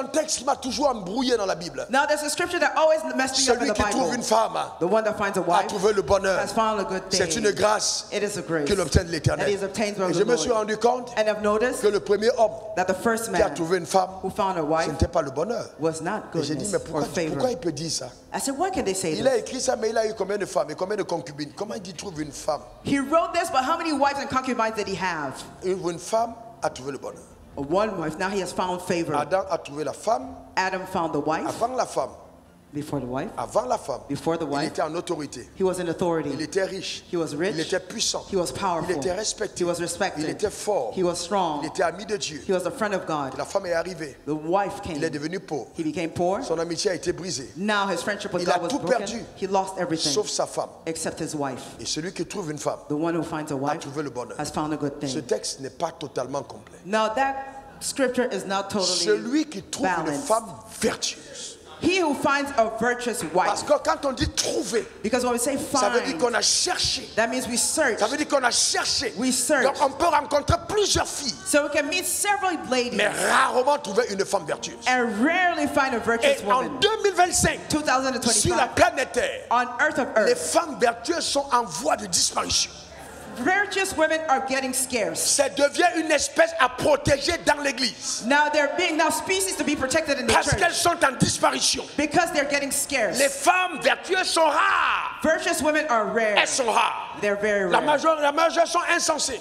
un texte qui m'a toujours embrouillé dans la Bible. Now there's a scripture that always messed me up in Celui the qui trouve Bible. une femme The one that finds a a wife trouvé le bonheur. has found a good thing. C'est une grâce It is a grace qu'il obtient de that l'Éternel. he obtains from Et the je me suis Lord. rendu compte And I've noticed que le premier homme that the first qui a man trouvé une femme, who found a ce wife n'était pas le bonheur. was not Et j'ai dit, goodness mais or pourquoi favor. il peut dire ça? I said, why can they say Il a this? écrit ça, mais il a eu combien de femmes et combien de concubines? Comment il dit trouve une femme? He wrote this, but how many wives and concubines did he have? Une femme a trouvé le bonheur. One wife. Now he has found favor. Adam a trouvé la femme Adam found the wife avant la femme. before the wife. Avant la femme, Before the il wife, était en autorité. he was in Il authority. était riche. He was rich. Il était puissant. He was Il powerful. était respecté. He was Il respected. était fort. He was Il strong. était ami de Dieu. He was a friend of God. La femme est arrivée. The wife Il est came. devenu pauvre. He became poor. Son amitié a été brisée. Now his friendship with Il a God was tout broken. perdu. He lost everything Sauf sa femme. except his wife. Et celui qui trouve une femme The one who finds a a wife trouvé le bonheur. has found a good Ce thing. texte n'est pas totalement complet. Now that scripture is not totally Celui qui trouve une balanced. femme vertueuse. He who finds a virtuous Parce wife. que quand on dit trouver, Because when we say ça veut dire find, qu'on a cherché. that means we search. Ça veut dire qu'on a cherché. We search. Donc on peut rencontrer plusieurs filles, So we can meet several ladies mais rarement trouver une femme vertueuse. and rarely find a virtuous Et en woman. 2025, sur la 2025, planète Terre, on earth of les earth, femmes vertueuses sont en voie de disparition. virtuous women are getting scarce. Ça devient une espèce à protéger dans l'église. Now they're being now species to be protected in the Parce qu'elles church sont en disparition. because they're getting scarce. Les femmes vertueuses sont rares. Virtuous women are rare. Elles sont rares. They're very La rare. majeure sont insensées.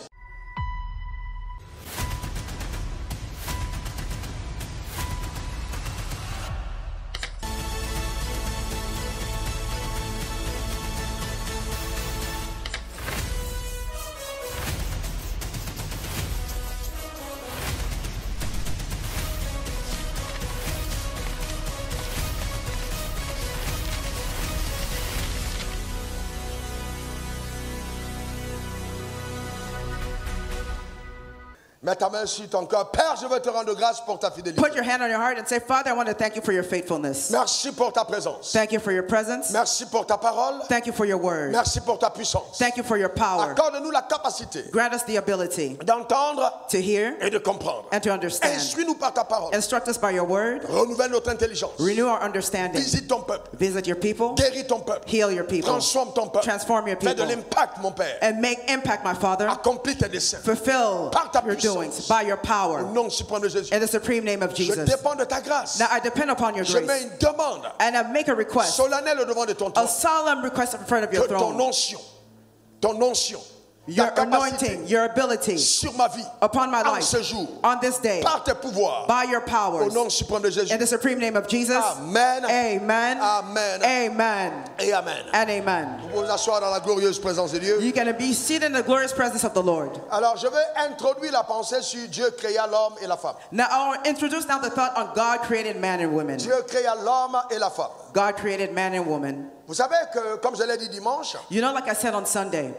Mets ta main sur ton cœur. Père, je veux te rendre grâce pour ta fidélité. Put your hand on your heart and say, Father, I want to thank you for your faithfulness. Merci pour ta présence. Thank you for your presence. Merci pour ta parole. Thank you for your word. Merci pour ta puissance. Thank you for your power. Accorde-nous la capacité Grant us the ability d'entendre to hear et de comprendre. and to understand. Instruis-nous par ta parole. Instruct us by your word. Renouvelle notre intelligence. Renew our understanding. Visite ton peuple. Visit your people. Guéris ton peuple. Heal your people. Transforme ton peuple. Transform your Fais de people. l'impact, mon Père. And make impact, my Father. Accomplis tes desseins. Fulfill Par ta your puissance. doings by your Au power. nom suprême de Jésus. In the supreme name of Je Jesus. dépends de ta grâce. Now I depend upon your Je mets grace. une demande And I make a request. solennelle au devant de ton A trône. solemn request in front of your Que ton throne. onction, Your ta capacité anointing, your ability sur ma vie, upon my en life, ce jour, on this day, par tes pouvoirs, by your au powers, nom suprême de Jésus. in the supreme name of Jesus. Amen. Amen. Amen. Amen. Et Amen. And amen. Vous vous asseoir dans la glorieuse présence de Dieu. You're going to be seated in the glorious presence of the Lord. Alors, je vais introduire la pensée sur Dieu créa l'homme et la femme. Now I'll introduce now the thought on God created man and woman. Dieu créa l'homme et la femme. God created man and woman. Vous savez que, comme je l'ai dit dimanche, You know, like I said on Sunday,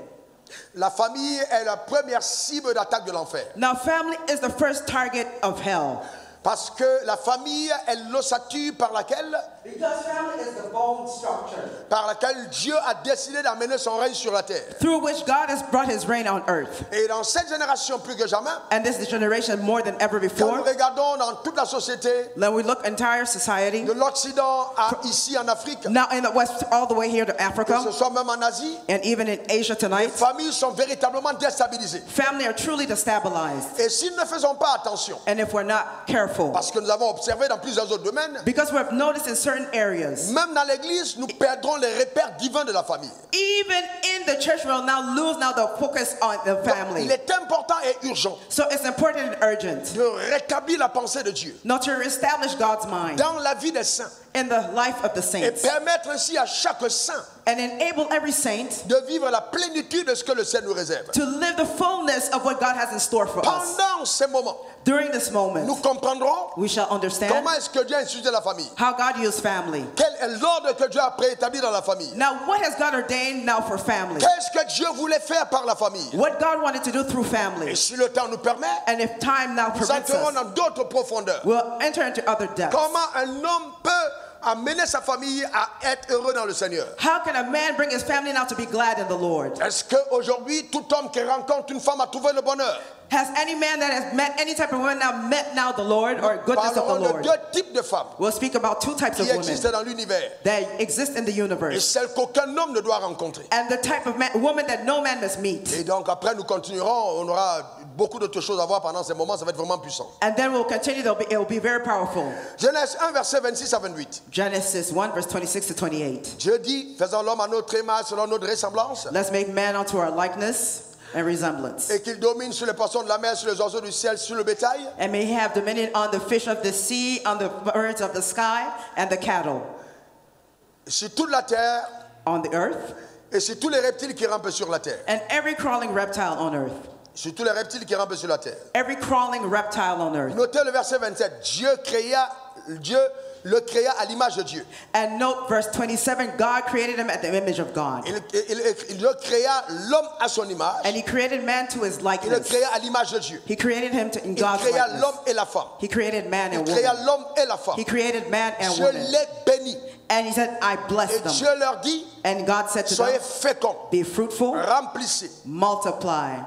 la famille est la première cible d'attaque de l'enfer. now family is the first target of hell. Parce que la famille est l'ossature par laquelle Because family is the bone structure Dieu a décidé d'amener son règne sur la terre. through which God has brought his reign on earth. Et dans cette génération plus que jamais, And this generation more than ever quand nous before, regardons dans toute la société, when we look entire society, de l'Occident à ici en Afrique, now in the West all the way here to que ce Africa, soit même en Asie, and even in Asia les tonight, familles sont véritablement déstabilisées. family are truly destabilized. Et si nous ne faisons pas attention, And if we're not careful, parce que nous avons observé dans plusieurs autres domaines, because we've noticed in certain areas, même dans l'église, nous perdrons les repères divins de la famille. even in the church we'll now lose now the focus on the Donc, family. il est important et urgent So it's important and urgent de rétablir la pensée de Dieu not to establish God's mind dans la vie des saints in the life of the et saints permettre ainsi à chaque saint and enable every saint de vivre la plénitude de ce que le ciel nous réserve. to live the fullness of what God has in store for us. Pendant ces moments, During this moment, nous comprendrons we shall understand comment est-ce que Dieu a institué la famille. how God used family. Quel est l'ordre que Dieu a préétabli dans la famille? Now, what has God ordained now for family? Qu'est-ce que Dieu voulait faire par la famille? What God wanted to do through Et family. si le temps nous permet, And if time now nous permits entrerons us, dans d'autres profondeurs. we'll enter into other depths. Comment un homme peut amener sa famille à être heureux dans le Seigneur? How can a man bring his family now to be glad in the Lord? Est-ce qu'aujourd'hui, tout homme qui rencontre une femme a trouvé le bonheur? Has any man that has met any type of woman now met now the Lord or goodness of the Parlons de Lord? deux types de femmes We'll speak about two types qui of women existent dans l'univers that exist in the et universe, celles qu'aucun homme ne doit rencontrer. and the type of woman that no man must meet. Et donc après nous continuerons, on aura beaucoup d'autres choses à voir pendant ces moments, ça va être vraiment puissant. And then we'll continue. It will be very powerful. Genèse 1 verset 26 à 28. Genesis 1 verse 26 to 28. Dieu dit, faisons l'homme à notre image selon notre ressemblance, Let's make man unto our likeness and resemblance, et qu'il domine sur les poissons de la mer, sur les oiseaux du ciel, sur le bétail, and may he have dominion on the fish of the sea, on the birds of the sky, and the cattle sur toute la terre, on the earth, et sur tous les reptiles qui rampent sur la terre. and every crawling reptile on earth. Sur tous les reptiles qui rampent sur la terre. Every crawling reptile on earth. Notez le verset 27. Dieu le créa à l'image de Dieu. And note verse 27, God created him at the image of God. Il le créa l'homme à son image. And he created man to his Il le likeness. créa à l'image de Dieu. He created him in Il God's créa likeness. l'homme et la femme. He created man Il and créa woman. l'homme et la femme. He created man and Je woman. les bénis. And he said, I Et bless Dieu them. leur dit, And God said to soyez them, féconds, be fruitful, remplissez. multiply.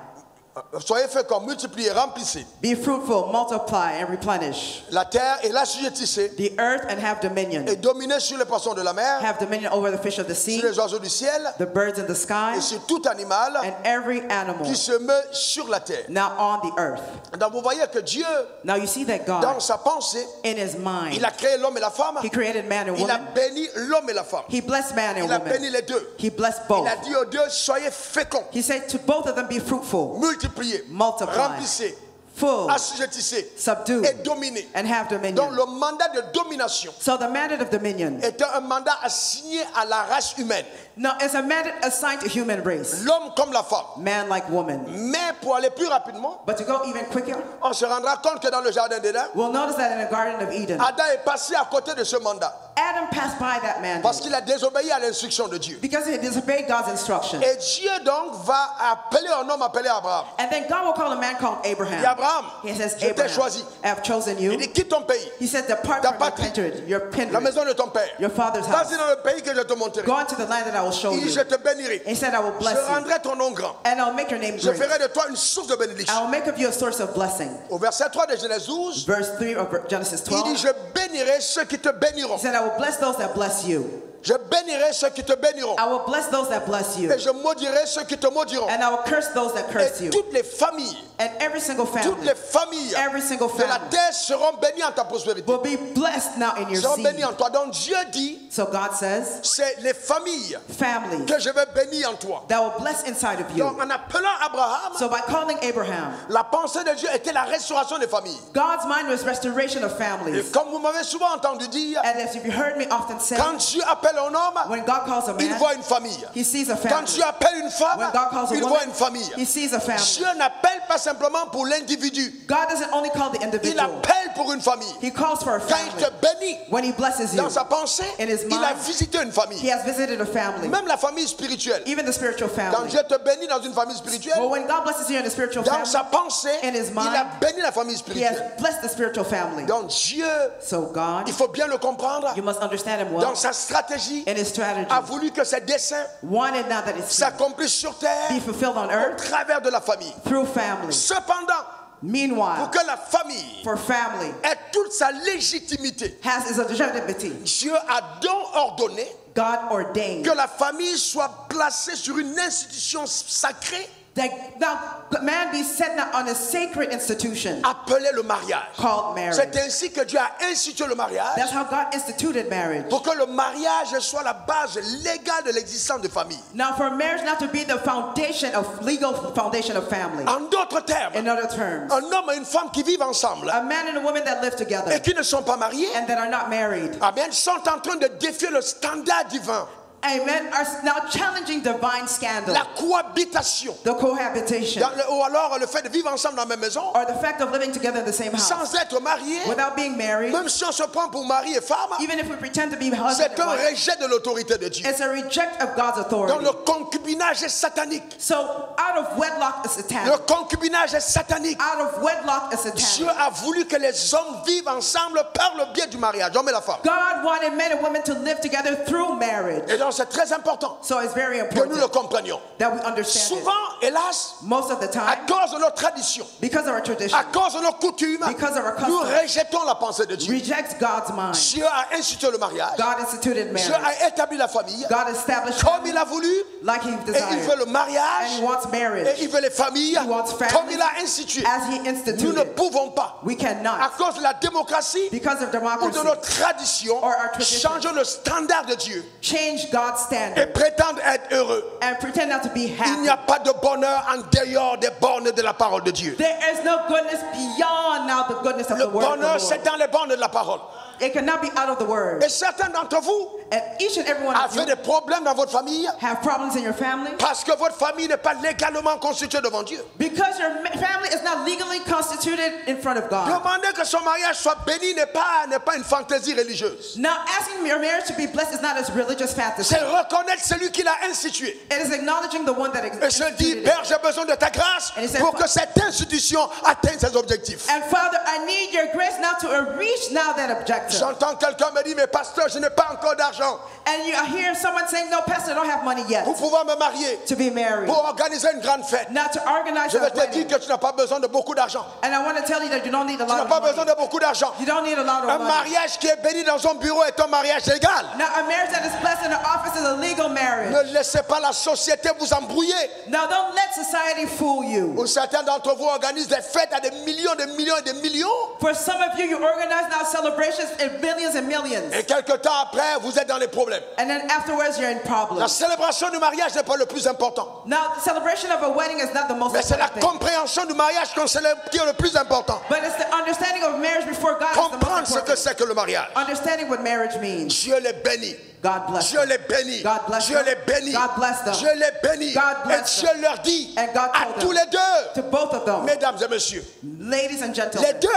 Soyez féconds, multipliez, remplissez. Be fruitful, multiply, and replenish La terre et l'assujettissez the earth and have dominion. et dominez sur les poissons de la mer, Have dominion over the fish of the sea, sur les oiseaux du ciel the birds in the sky, et sur tout animal and every animal qui se meut sur la terre. now on the earth. Donc vous voyez que Dieu, Now you see that dans God, sa pensée, in his mind, il a créé l'homme et la femme, he created man and il a woman. béni l'homme et la femme. He blessed man and Il a béni woman. les deux. He blessed Il both. a dit aux deux, soyez féconds, He said to both of them, be fruitful, multipliez, multiply, remplissez, full, assujettissez subdue, et dominez. and have Donc dominion. le mandat de domination So the mandate of dominion, était un mandat assigné à la race humaine, no, it's a mandate assigned to human race, l'homme comme la femme. man like woman. Mais pour aller plus rapidement, But to go even quicker, on se rendra compte que dans le jardin d'Éden, we'll notice that in the Garden of Eden, Adam est passé à côté de ce mandat Adam passed by that parce mandate qu'il a désobéi à l'instruction de Dieu. because he disobeyed God's instruction. Et Dieu donc va appeler un homme appelé Abraham. And then God will call a man called Il dit Abraham. Abraham, He says, je t'ai Abraham, choisi. I have chosen Il you. dit quitte ton pays, He said, depart ta from your patrie, kindred, your la kindred, maison de ton père. your father's house. Vas-y dans le pays que je te montrerai. Go into the land that I will show Il dit you. je te bénirai. He said, I will bless Je you. rendrai ton nom grand. And I'll make your name Je great. ferai de toi une source de bénédiction. I will make of you a source of blessing. Au verset 3 de Genèse 12, Verse 3 of Genesis il dit 12. je bénirai ceux qui te béniront. He said, I will bless those that bless you. Je bénirai ceux qui te béniront. I will bless those that bless you. Et je maudirai ceux qui te maudiront. And I will curse those that curse Et you. toutes les familles, And every single toutes family, les familles every single de la family terre seront bénies en ta prospérité. will be blessed now in your Seront bénies seed. en toi. Donc Dieu dit, So God says, c'est les familles families que je vais bénir en toi. that will bless inside of Donc you. en appelant Abraham, So by calling Abraham, la pensée de Dieu était la restauration des familles. God's mind was restoration of Et families. comme vous m'avez souvent entendu dire, And as if you heard me often say, quand Dieu appelle un homme, when God calls a il man, voit une famille. he sees a Quand family. Dieu appelle une femme, When God calls a il voit woman, une famille. he sees a family. Dieu n'appelle pas simplement pour l'individu, God doesn't only call the il individual. appelle pour une famille. He calls for a Quand il family. te bénit, When he blesses you, dans sa pensée, in his il a mind, visité une he famille. has visited a family. Même la famille spirituelle. Even the spiritual Quand family. Dieu te bénit dans une famille spirituelle, Well, when God blesses you in a spiritual dans family, sa pensée, in his il mind, a béni la famille he spirituelle. has blessed the spiritual family. Donc Dieu, So God, il faut bien le comprendre, you must understand him dans well, sa stratégie, in his strategy. a voulu que ses desseins Wanted now that it's s'accomplissent sur terre be fulfilled on au earth travers de la famille. through family. Cependant, Meanwhile, pour que la famille for family ait toute sa légitimité, has its legitimacy. Dieu a donc ordonné God ordained que la famille soit placée sur une institution sacrée that now man be set now on a sacred institution appelée le mariage. called marriage. C'est ainsi que Dieu a institué le mariage, That's how God instituted marriage. pour que le mariage soit la base légale de l'existence de famille. Now for marriage not to be the foundation of legal foundation of family. En d'autres termes, In other terms, un homme et une femme qui vivent ensemble a man and a woman that live together et qui ne sont pas mariés, and that are not married eh bien, sont en train de défier le standard divin. amen, are now challenging divine scandal. La cohabitation. The cohabitation. Ou alors le fait de vivre ensemble dans la même maison. Or the fact of living together in the same house. Sans être marié. Without being married. Même si on se prend pour mari et femme. Even if we pretend to be husband c'est un rejet de l'autorité de Dieu. It's a reject of God's authority. Donc le concubinage est satanique. So out of wedlock is satanic. Le concubinage est satanique. Out of wedlock is satanic. Dieu a voulu que les hommes vivent ensemble par le biais du mariage, l'homme et la femme. God wanted men and women to live together through marriage. Et donc c'est très important. So it's very que important nous le comprenions. that we understand Souvent, hélas, most of the time, à cause de nos traditions, because of our tradition, à cause de nos coutumes, because of our nous customs, rejetons la pensée de Dieu. rejects God's mind. Dieu a institué le mariage. God instituted Dieu marriage. a établi la famille God established comme family il a voulu. like He Et il desired. veut le mariage. And He wants marriage Et il veut les familles He wants family comme il a institué. as He Nous ne instituted. pouvons pas, We à cannot, cause de la démocratie because of ou de democracy, nos traditions, or our traditions, changer le standard de Dieu change God's et standard prétendre être heureux. and pretend not to be Il n'y happy. a pas de bonheur en dehors des bornes de la parole de Dieu. There is no goodness beyond now the goodness of Le the word of bonheur, the c'est Lord. dans les bornes de la parole. It cannot be out of the word. Et certains d'entre vous And each and every one of avez you des problèmes dans votre famille have problems in your family parce que votre famille n'est pas légalement constituée devant Dieu. because your family is not legally constituted in front of God. Demander que son mariage soit béni n'est pas une fantaisie religieuse. Now, asking your marriage to be blessed is not a religious fantasy. C'est reconnaître celui qui l'a institué. It is acknowledging the one that Et se dit, instituted it. Père, j'ai besoin de ta grâce And he said, pour que cette institution atteigne ses objectifs. And Father, I need your grace now to reach now that objective. J'entends quelqu'un me dire, mais pasteur, je n'ai pas encore d'argent And you hear someone saying, no, Pastor, I don't have money yet pour pouvoir me marier, to be married. pour organiser une grande fête. Now to organize Je a vais te wedding. dire que tu n'as pas besoin de beaucoup d'argent. And I want to tell you that you don't need a Tu lot n'as of pas besoin money. de beaucoup d'argent. You don't need a lot Un of money. mariage qui est béni dans un bureau est un mariage légal. Now, a marriage that is blessed in the office is a legal marriage. Ne laissez pas la société vous embrouiller. Now, don't let society fool you. Où certains d'entre vous organisent des fêtes à des millions et des millions. For some of you, you organize now celebrations in millions and millions. Et quelque temps après, vous êtes dans les problèmes. And then afterwards, you're in La problems. célébration du mariage n'est pas le plus important. Now, the celebration of a wedding is not the most Mais c'est la important thing. compréhension du mariage qu'on célèbre qui est le plus important. But it's the understanding of marriage before God is the Comprendre most ce que important. c'est que le mariage. Understanding what marriage means. Dieu les bénit. God bless Dieu them. les bénit. God bless Dieu them. les bénit. God bless them. Dieu les bénit. God Et bless Dieu leur dit And God à told tous them. les deux, To both of them, mesdames et messieurs, ladies and les gentlemen, deux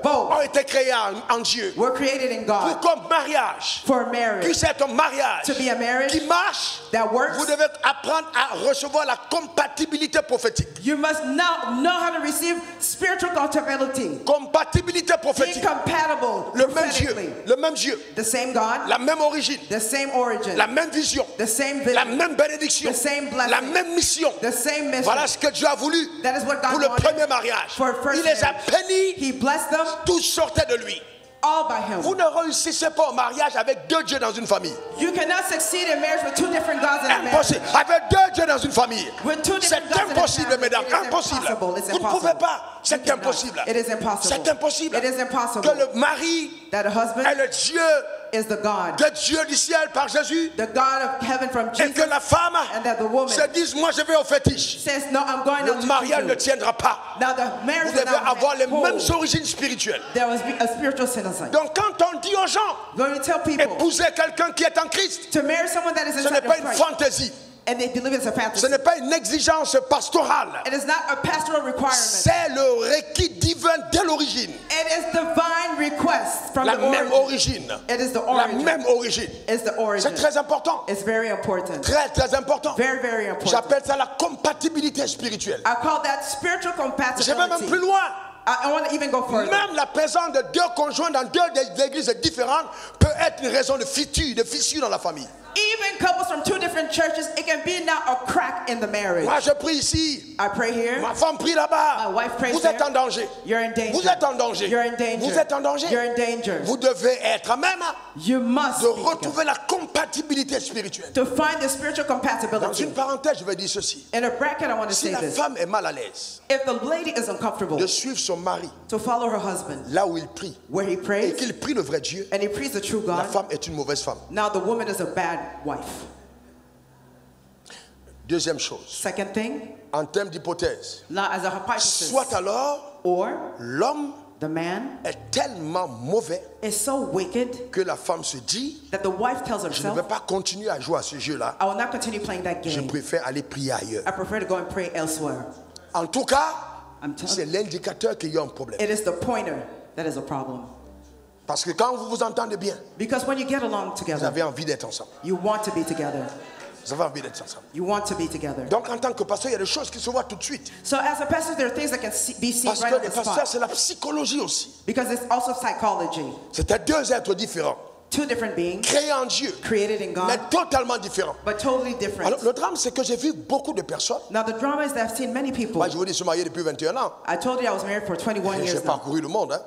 Both. ont été créés en Dieu were created in pour God qu'un mariage for marriage. puisse être un mariage To be a marriage qui marche. that works. Vous devez apprendre à recevoir la compatibilité prophétique. You must now know how to receive spiritual compatibility. Compatibilité prophétique. Incompatible Le même Dieu, prophetically. le même Dieu, The same God, la même origine, the same origin, la même vision, the same la vision, même bénédiction, the same blessing, la même mission. the same mission. Voilà ce que Dieu a voulu That is what God pour le wanted premier mariage. for first Il les a marriage. bénis, He blessed them tous sortaient de lui. all by Him. Vous ne réussissez pas au mariage avec deux dieux dans une famille. You cannot succeed in marriage with two different gods in a marriage. Impossible. Avec deux dieux dans une famille. With two C'est different gods in a impossible, family. mesdames. It is Impossible. impossible. It's Vous ne impossible. pouvez pas. C'est You cannot. impossible. It is impossible. C'est impossible. It is impossible. Que le mari That a husband est le Dieu is the God, de Dieu du ciel par Jésus. the God of heaven from Et Jesus, que la femme and that the woman se dise, moi je vais au fétiche. says, no, I'm going Le out to mariage ne you. tiendra pas. Now the marriage Vous will devez not avoir les hold. mêmes origines spirituelles. There was a spiritual synergy. Donc quand on dit aux gens, Going to tell people épousez quelqu'un qui est en Christ, to marry someone that is ce n'est inside pas of une Christ, fantaisie. and they believe it's a Ce fantasy. n'est pas une exigence pastorale. It is not a pastoral requirement. C'est le requis divin dès l'origine. It is divine request from La the même origin. origine. It is the La origin. même origine. It's the origin. C'est très important. It's very important. Très, très important. Very, very important. J'appelle ça la compatibilité spirituelle. I call that spiritual Je vais même plus compatibility. loin. I want to even go further. Même la présence de deux conjoints dans deux églises différentes peut être une raison de fissure dans la famille. Even couples from two different churches, it can be now a crack in the marriage. Moi, je prie ici. I pray here. Ma femme prie là-bas. My wife prays Vous êtes there. en danger. You're in danger. Vous êtes en danger. You're in danger. Vous êtes en danger. You're in danger. Vous devez être à même You must de be retrouver la compatibilité spirituelle. to find the spiritual Dans compatibility. une parenthèse, je vais dire ceci. In a bracket, I want to Si say la this. femme est mal à l'aise If the lady is uncomfortable de suivre son mari to follow her husband là où il prie where he et prays qu'il prie le vrai Dieu, and he prays the true la God, femme est une mauvaise femme. now the woman is a bad wife. Deuxième chose, Second thing, en termes d'hypothèse, now as a hypothesis, soit alors or l'homme the man est tellement mauvais is so wicked que la femme se dit, that the wife tells je ne herself, vais pas continuer à jouer à ce jeu-là. I will not continue playing that Je game. préfère aller prier ailleurs. I prefer to go and pray elsewhere. En tout cas, I'm telling c'est l'indicateur qu'il y a un problème. It is the pointer that is a problem. Parce que quand vous vous entendez bien, Because when you get along vous together, avez envie d'être ensemble. you want to be together. Vous avez envie d'être ensemble. You want to be together. Donc en tant que pasteur, il y a des choses qui se voient tout de suite. So as a pastor, there are things that can be seen Parce right que on les the pasteurs, spot. c'est la psychologie aussi. Because it's also psychology. C'était deux êtres différents, Two different beings créés en Dieu, created in mais God, totalement différents. but totally different. Alors le drame, c'est que j'ai vu beaucoup de personnes. Now the drama is that I've seen many people. Moi, je vous dis, je suis marié depuis 21 ans. I told you I was married for 21 J'ai years now. parcouru le monde. Hein.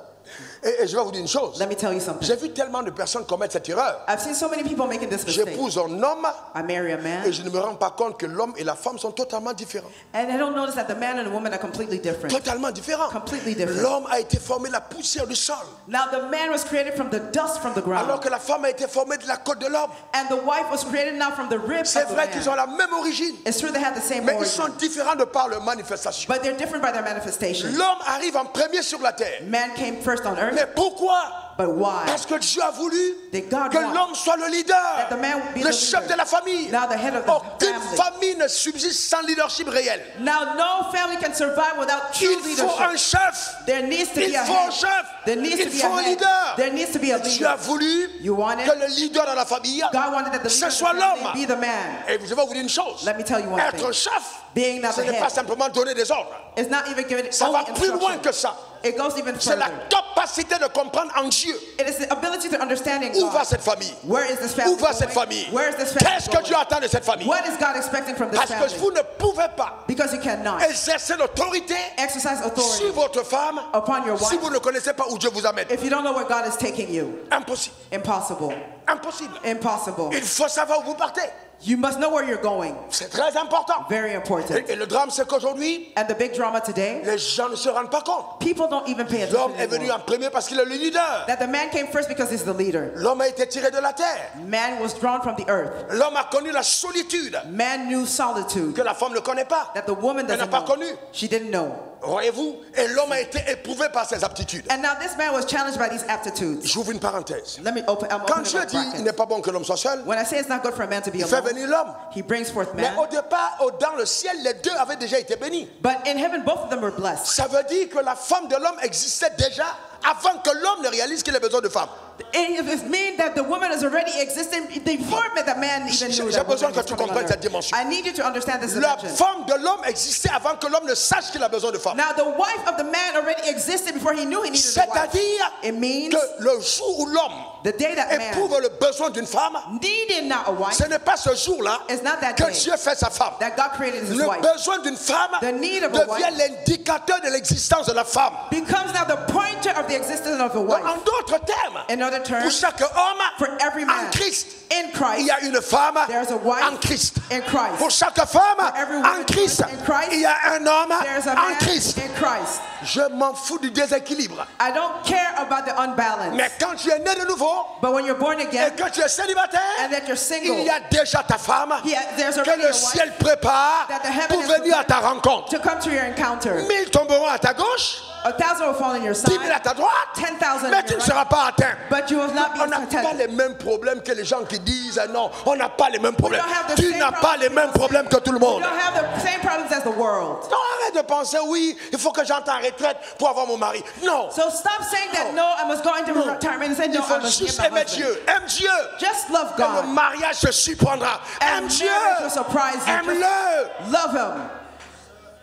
Et je vais vous dire une chose. Let me tell you something. J'ai vu tellement de personnes commettre cette erreur. I've seen so many people making this mistake. J'épouse un homme I marry a et man, je ne me rends pas compte que l'homme et la femme sont totalement différents. and I don't notice that the man and the woman are completely different. Totalement différents. Completely different. L'homme a été formé de la poussière du sol, Now the man was created from the dust from the alors ground, que la femme a été formée de la côte de l'homme. and the wife was created now from the ribs C'est of the vrai qu'ils ont man. la même origine, It's true they have the same mais ils sont origin, différents de par leur manifestation. but they're different by their manifestation. L'homme arrive en premier sur la terre. Man came first on earth, Mais pourquoi? but why? Parce que Dieu a voulu That God que wants l'homme soit le leader, that the man be le the chef leader. de la famille. Now the head of the Aucune family. famille ne subsiste sans leadership réel. Now no family can survive without true Il faut un leadership. chef. There needs to be Il a faut un head. chef. There needs to Il be faut a un head. leader. There needs to be a Dieu a leader. voulu You want it? que le leader dans la famille, God wanted that the ce leader of the soit family l'homme. be the man. Et je vais vous dire une chose. Let me tell you one Être thing. un chef, Being not ce the n'est pas head simplement donner des ordres. is not even giving Ça only va plus loin instruction. que ça. It goes even C'est la further. capacité de comprendre en Dieu. It is the ability to understand in Où va God. cette famille? Where is this family Où va going? cette famille? Where is this family Qu'est-ce que going? Dieu attend de cette famille? What is God expecting from this Parce que family? vous ne pouvez pas Because you cannot exercer l'autorité exercise sur authority votre femme upon your si wife vous ne connaissez pas où Dieu vous amène. if you don't know where God is taking you. Impossible. Impossible. Impossible. Impossible. Il faut savoir où vous partez. You must know where you're going. C'est très important. Very important. Et le drame, c'est qu'aujourd'hui, And the big drama today, les gens ne se rendent pas compte. people don't even pay L'homme attention est venu anymore. en premier parce qu'il est le leader. That the man came first because he's the leader. L'homme a été tiré de la terre. Man was drawn from the earth. L'homme a connu la solitude Man knew solitude que la femme ne connaît pas. that the woman Elle n'a doesn't pas know. connu. She didn't know. Voyez-vous? Et l'homme a été éprouvé par ses aptitudes. And now this man was challenged by these aptitudes. J'ouvre une parenthèse. I'm Quand opening Dieu up dit brackets. il n'est pas bon que l'homme soit seul, When I say it's not good for a man to be il fait alone, venir l'homme. he brings forth Mais man. au départ, dans le ciel, les deux avaient déjà été bénis. But in heaven, both of them were blessed. Ça veut dire que la femme de l'homme existait déjà avant que l'homme ne réalise qu'il a besoin de femme. It means that the woman is already existing before that man even knew J'ai that besoin woman que was tu coming on comprennes cette earth. dimension. I need you to understand this La dimension. femme de l'homme existait avant que l'homme ne sache qu'il a besoin de femme. Now the wife of the man already existed before he knew he needed a wife. C'est-à-dire It means que le jour où l'homme the day that éprouve man le besoin d'une femme, needed not a wife, ce n'est pas ce jour-là it's not that que day Dieu fait sa femme. that God created his Le wife. besoin d'une femme The need of a devient wife l'indicateur de l'existence de la femme. Becomes now the pointer of the existence of a Donc, wife. en d'autres termes, In other pour terms, chaque homme for every en man Christ, in il Christ, y a une femme there's a wife en Christ. in Christ. Pour chaque femme every en woman Christ, in Christ, il y a un homme There's a en man Christ. in Christ. Je m'en fous du déséquilibre. I don't care about the unbalance. Mais quand tu es né de nouveau But when you're born et again que tu es célibataire, and that you're single, il y a déjà ta femme there's que already le a wife ciel prépare that the heaven pour is venir à ta rencontre. to come to your encounter. 1000 tomberont à ta gauche, 1,000 will fall on your 10 000 à side, ta droite, 10,000 mais on tu your ne right, seras pas atteint. but you will not On be n'a pas contented. les mêmes problèmes que les gens qui disent non, on n'a pas les mêmes problèmes. don't have the Tu same n'as pas problems les mêmes people problèmes que tout le monde. You don't have the same problems as the world. Non, arrête de penser, oui, il faut que j'entre en retraite pour avoir mon mari. Non, So stop saying that, no, I must go into No. retirement and say, il no, I faut must juste get my aimer husband. Dieu. Aime Dieu. Just love Et le God. mariage se surprendra. Aime And Dieu. marriage will surprise you. Aime-le. Love him.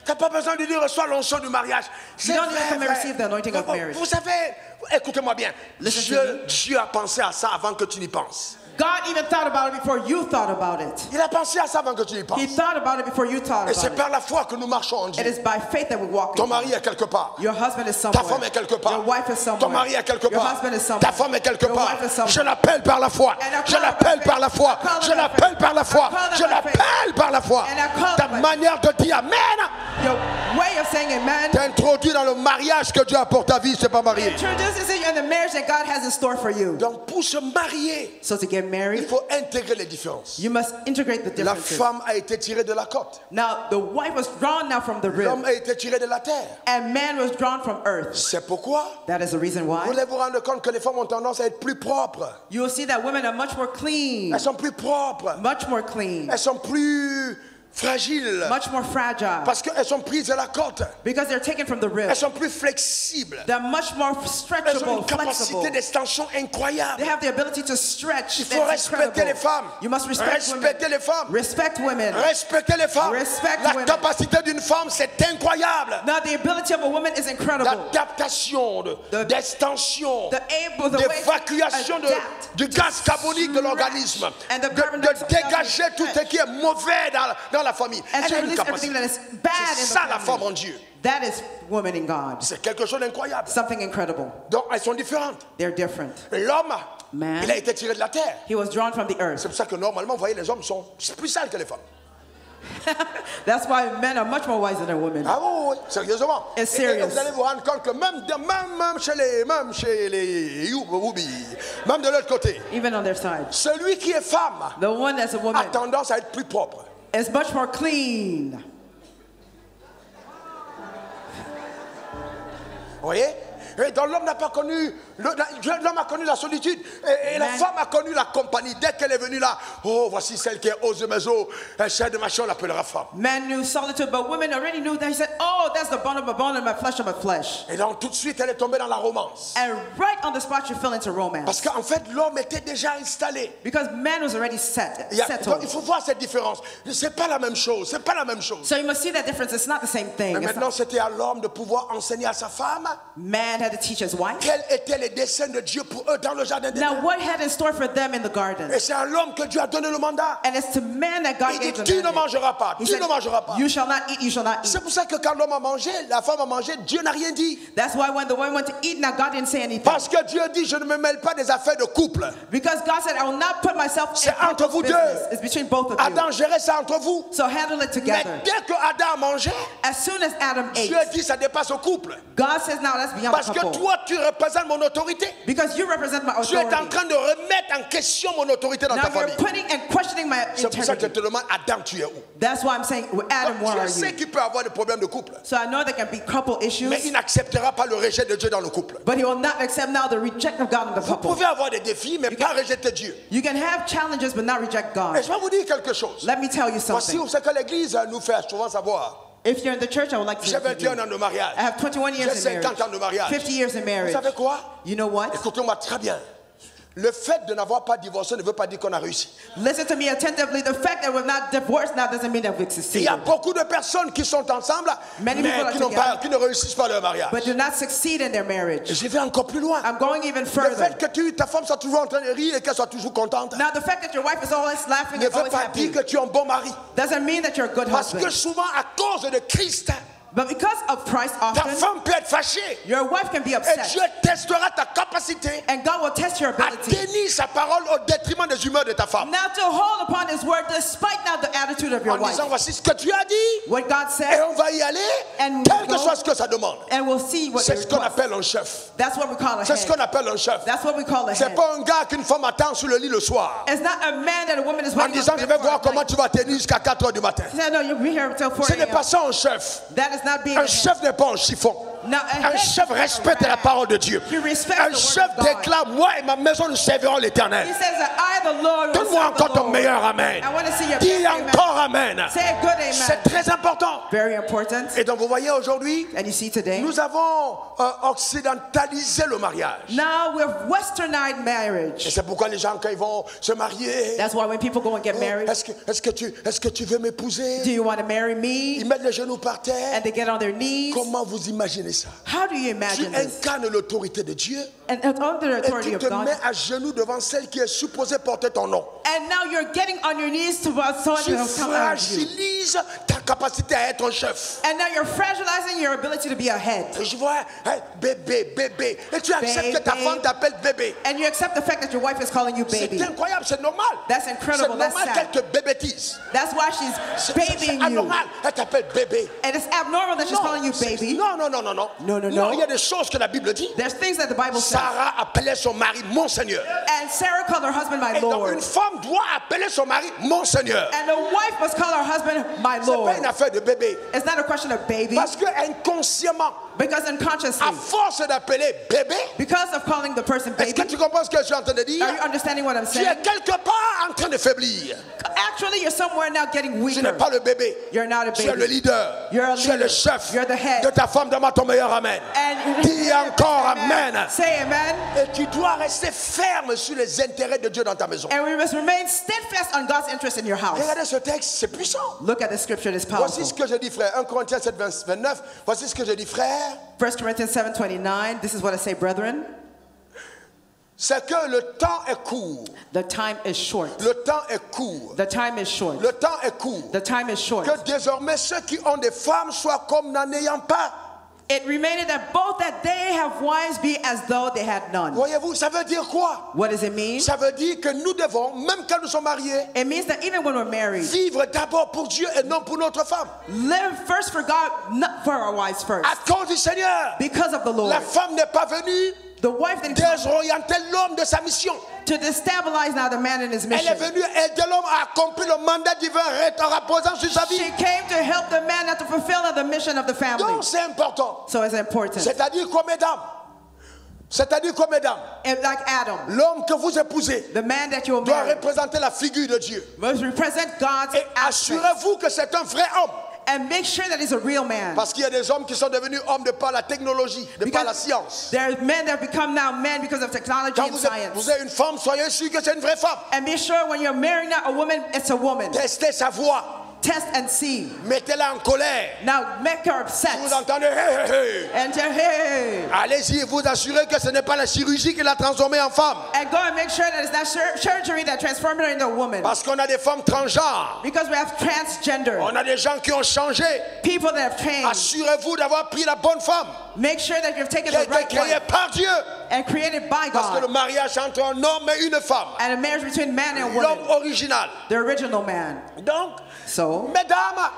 Tu n'as pas besoin de dire reçois l'onction du mariage. C'est don't even vrai, come and vrai. receive the anointing of marriage. Vous savez, écoutez-moi bien. Listen to me. Dieu a pensé à ça avant que tu n'y penses. God even thought about it before you thought about it. Il a pensé à ça avant que tu n'y penses. He thought about it before you thought Et c'est about it. par la foi que nous marchons en It Dieu. is by faith that we walk Ton in. mari est quelque part. Your husband is Ta somewhere. femme est quelque part. Your wife is somewhere. Ton mari est quelque Your part. husband is somewhere. Ta femme est quelque Your part. wife is somewhere. Je l'appelle par la foi. And I Je call l'appelle by par la faith. foi. I call Je by l'appelle faith. par la foi. I call Je by faith. l'appelle par la foi. And I call Ta by faith. manière de dire Amen Your way of saying amen t'introduit dans le mariage que Dieu a pour ta vie, c'est pas marié. introduces you in the marriage that God has in store for you. Donc pour se marier, So to get married, il faut intégrer les différences. you must integrate the La differences. femme a été tirée de la côte. Now, the wife was drawn now from the L'homme rib, a été tiré de la terre. and man was drawn from earth. C'est pourquoi That is the reason vous why. allez vous rendre compte que les femmes ont tendance à être plus propres. You will see that women are much more clean, Elles sont plus propres. much more clean, Elles sont plus fragiles. much more fragile, Parce qu'elles sont prises de la côte. because they're taken from the rib. Elles sont plus flexibles. They're much more Elles ont stretchable, une flexible. capacité d'extension incroyable. They have the ability to stretch. Il faut That's respecter les incredible. femmes. You must respect women. Respecter les femmes. Respect women. Respecter les femmes. Respect La women. capacité d'une femme, c'est incroyable. Now, the ability of a woman is incredible. D'adaptation, d'extension, The way d'évacuation to adapt, du gaz carbonique de l'organisme, and the carbon de dioxide dégager tout ce qui est mauvais dans la famille. and Elle to a une release everything capacité. that is bad C'est in ça the la femme en family. Dieu. That is woman in God. C'est quelque chose d'incroyable. Something incredible. Donc elles sont différentes. They're different. L'homme, Man. il a été tiré de la terre. He was drawn from the earth. C'est pour ça que normalement, vous voyez, les hommes sont plus sales que les femmes. That's why men are much more wiser than women. Ah oui, sérieusement. It's Et serious. vous allez vous rendre compte que même chez les Youbi, même de l'autre côté, Even on their side. celui qui est femme The one that's a a woman tendance à être plus propre. is much more clean. Vous voyez? Et donc l'homme n'a pas connu, l'homme a connu la solitude et la Amen. femme a connu la compagnie. Dès qu'elle est venue là, oh voici celle qui est aux de mes os, un chef de machin, on l'appellera femme. Men knew solitude, but women already knew that. He said, oh, that's the bone of my bone and my flesh of my flesh. Et donc tout de suite elle est tombée dans la romance. And right on the spot, you fell into romance. Parce qu'en fait l'homme était déjà installé. Because man was already Donc, il settled. faut voir cette différence. C'est pas la même chose, c'est pas la même chose. So you must see that difference. It's not the same thing. Mais It's maintenant not- c'était à l'homme de pouvoir enseigner à sa femme Man had to teach his wife. quels étaient les desseins de Dieu pour eux dans le jardin d'Éden. Now, what had in store for them in the garden? Et c'est à l'homme que Dieu a donné le mandat. And it's to man that God Il gave dit, the tu ne mandate. mangeras pas, He tu said, ne mangeras pas. you shall not eat, you shall not eat. C'est pour ça que quand l'homme a mangé, la femme a mangé, Dieu n'a rien dit. That's why when the woman went to eat, now God didn't say anything. Parce que Dieu dit, je ne me mêle pas des affaires de couple. Because God said, I will not put myself in C'est entre couple's vous deux. business. It's between both of you. Adam gérait ça entre vous. So handle it Mais together. dès que Adam a mangé, As soon as Adam ate, Dieu dit, ça dépasse au couple. God says, now that's beyond Parce the que couple. toi, tu représentes mon autorité. Because you represent my Tu es en authority. train de remettre en question mon autorité dans Now ta you're famille. putting and questioning my C'est pour ça que je integrity. te demande, Adam, tu es où? That's why I'm saying, well, Adam, Donc, where are Dieu sait you? qu'il peut avoir des problèmes de couple. So I know there can be couple issues, Mais il n'acceptera pas le rejet de Dieu dans le couple. but he will not accept now the rejection of God in the Vous couple. pouvez avoir des défis, mais pas rejeter Dieu. You can have challenges, but not reject Et God. je vais vous dire quelque chose. Let me tell you Voici something. ce que l'Église nous fait souvent savoir. If you're in the church, I would like to J'ai hear from 21 you. ans de mariage. I have 21 years J'ai in 50 ans de marriage, mariage. 50 years in Vous marriage. savez quoi? You know what? Écoutez-moi très bien. Le fait de n'avoir pas divorcé ne veut pas dire qu'on a réussi. Listen to me attentively. The fact that we're not divorced now doesn't mean that we've Il succeeded, y a beaucoup de personnes qui sont ensemble, Many mais people are qui ne réussissent pas leur mariage. but do not succeed in their marriage. Je vais encore plus loin. I'm going even Le further. fait que ta femme soit toujours en train de rire et qu'elle soit toujours contente Now, the fact that your wife is always laughing ne and veut always pas happy dire que tu es un bon mari. doesn't mean that you're a good Parce que husband. souvent, à cause de Christ, But because of Christ, ta often femme peut être fâchée. your wife can be Et upset, Dieu testera ta capacité and God will test your à ability. tenir sa parole au détriment des humeurs de ta femme. Now to hold upon His word, despite now the attitude of your En wife. disant, voici ce que tu as dit, What God et said, on va y aller, And quel que go. soit ce que ça demande. and we'll see what C'est you ce qu'on request. appelle un chef. That's what we call a C'est ce qu'on head. appelle un chef. That's what we call a C'est head. pas un gars qu'une femme attend sous le lit le soir. It's not a man that a woman is En waiting disant, on je bed vais for voir at comment night. tu vas tenir jusqu'à 4 heures du matin. He said, no, you'll be here until 4 Ce n'est pas a.m. ça un chef. That is not being Un a head. chef n'est pas un chiffon. Now, a Un head chef is respecte a la rag. parole de Dieu. He respects Un the word chef of God. déclare, moi et ma maison nous servirons l'Éternel. He says that I, the Lord, will Donne-moi serve the encore ton Lord. meilleur amen. I want to see your Dis best amen. encore amen. Say a good amen. C'est très important. Very important. Et donc vous voyez aujourd'hui, And you see today, nous avons occidentalisé le mariage. now we've westernized Et marriage. c'est pourquoi les gens, quand ils vont se marier, That's why when people go and get married, est-ce que tu veux do m'épouser? you want to marry Ils me? mettent les genoux par terre. And they get on their knees. Comment vous imaginez ça? How do you Tu imagine this? incarnes l'autorité de Dieu And under the et authority tu of te God. mets à genoux devant celle qui est supposée porter ton nom. And now you're getting on your knees to someone Tu who has come out of you. fragilises ta capacité à être un chef. And now you're fragilizing your ability to be a head. Et je vois, hey, bébé, bébé. Et tu acceptes que ta femme t'appelle bébé. And you accept the fact that your wife is calling you baby. C'est incroyable, c'est normal. That's incredible, C'est that's normal sad. qu'elle te bébétise. That's why she's C'est babying you. anormal, elle t'appelle bébé. And it's abnormal that she's calling you baby. Non. No. Non, il y a des choses que la Bible dit. There's things that the Bible says. Sarah appelait son mari mon Seigneur. And Sarah called her husband my Et donc Lord. une femme doit appeler son mari mon Seigneur. And the wife must call her husband my C'est Lord. pas une affaire de bébé. It's not a question of baby. Parce que inconsciemment, Because unconsciously, à force d'appeler bébé, because of calling the person est-ce baby, que tu comprends ce que je suis en train de dire? are you understanding what I'm Tu es saying? quelque part en train de faiblir. Actually, you're somewhere now getting Tu n'es weaker. pas le bébé. You're not a Tu es le baby. leader. You're a Tu es le leader. chef You're the head. de ta femme. Demande ton meilleur amen. And Dis encore amen. Say amen. Et tu dois rester ferme sur les intérêts de Dieu dans ta maison. And we must remain steadfast on God's interest in your house. Regardez ce texte, c'est puissant. Look at the scripture, it's Voici powerful. ce que je dis, frère. 1 Corinthiens 7, 29. Voici ce que je dis, frère. 1 Corinthians 7:29. This is what I say, brethren. C'est que le temps est court. The time is short. Le temps est court. The time is short. Le temps est court. The time is short. Que désormais ceux qui ont des femmes soient comme n'en ayant pas. It remained that both that they have wives be as though they had none. Voyez-vous, ça veut dire quoi? What does it mean? Ça veut dire que nous devons, même quand nous sommes mariés, It means that even when we're married, vivre d'abord pour Dieu et non pour notre femme. live first for God, not for our wives first. À cause du Seigneur, Because of the Lord. la femme n'est pas venue The wife didn't come désorienter l'homme de sa mission. to destabilize now the man in his Elle est mission. venue aider l'homme à accomplir le mandat divin en reposant sur sa vie. She came to help the man not to fulfill the mission of the family. Donc c'est important. So it's important. C'est-à-dire quoi, mesdames? C'est-à-dire quoi, mesdames? And like Adam, L'homme que vous épousez the man that you will doit marry représenter la figure de Dieu. must represent God's Et aspect. assurez-vous que c'est un vrai homme. And make sure that he's a real man. Parce qu'il y a des hommes qui sont devenus hommes de par la technologie, de par la science. there are men that become now men because of technology Quand and vous science. êtes une femme, soyez sûr que c'est une vraie femme. And be sure when you're marrying now a woman, it's a woman. Testez sa voix. Test and see. Mettez-la en colère. Now make her upset. Vous entendez, hey, hey, hey. And say, hey. Allez-y et vous assurez que ce n'est pas la chirurgie qui l'a transformée en femme. And go and make sure that it's not surgery that transformed her into a woman. Parce qu'on a des femmes transgenres. Because we have transgender. On a des gens qui ont changé. People that have changed. Assurez-vous d'avoir pris la bonne femme Make sure that you've taken qui a the été right créée one par Dieu. and created by Parce que le God. mariage entre un homme et une femme. And a marriage between man and L'homme woman. original. The original man. Donc, So, mesdames,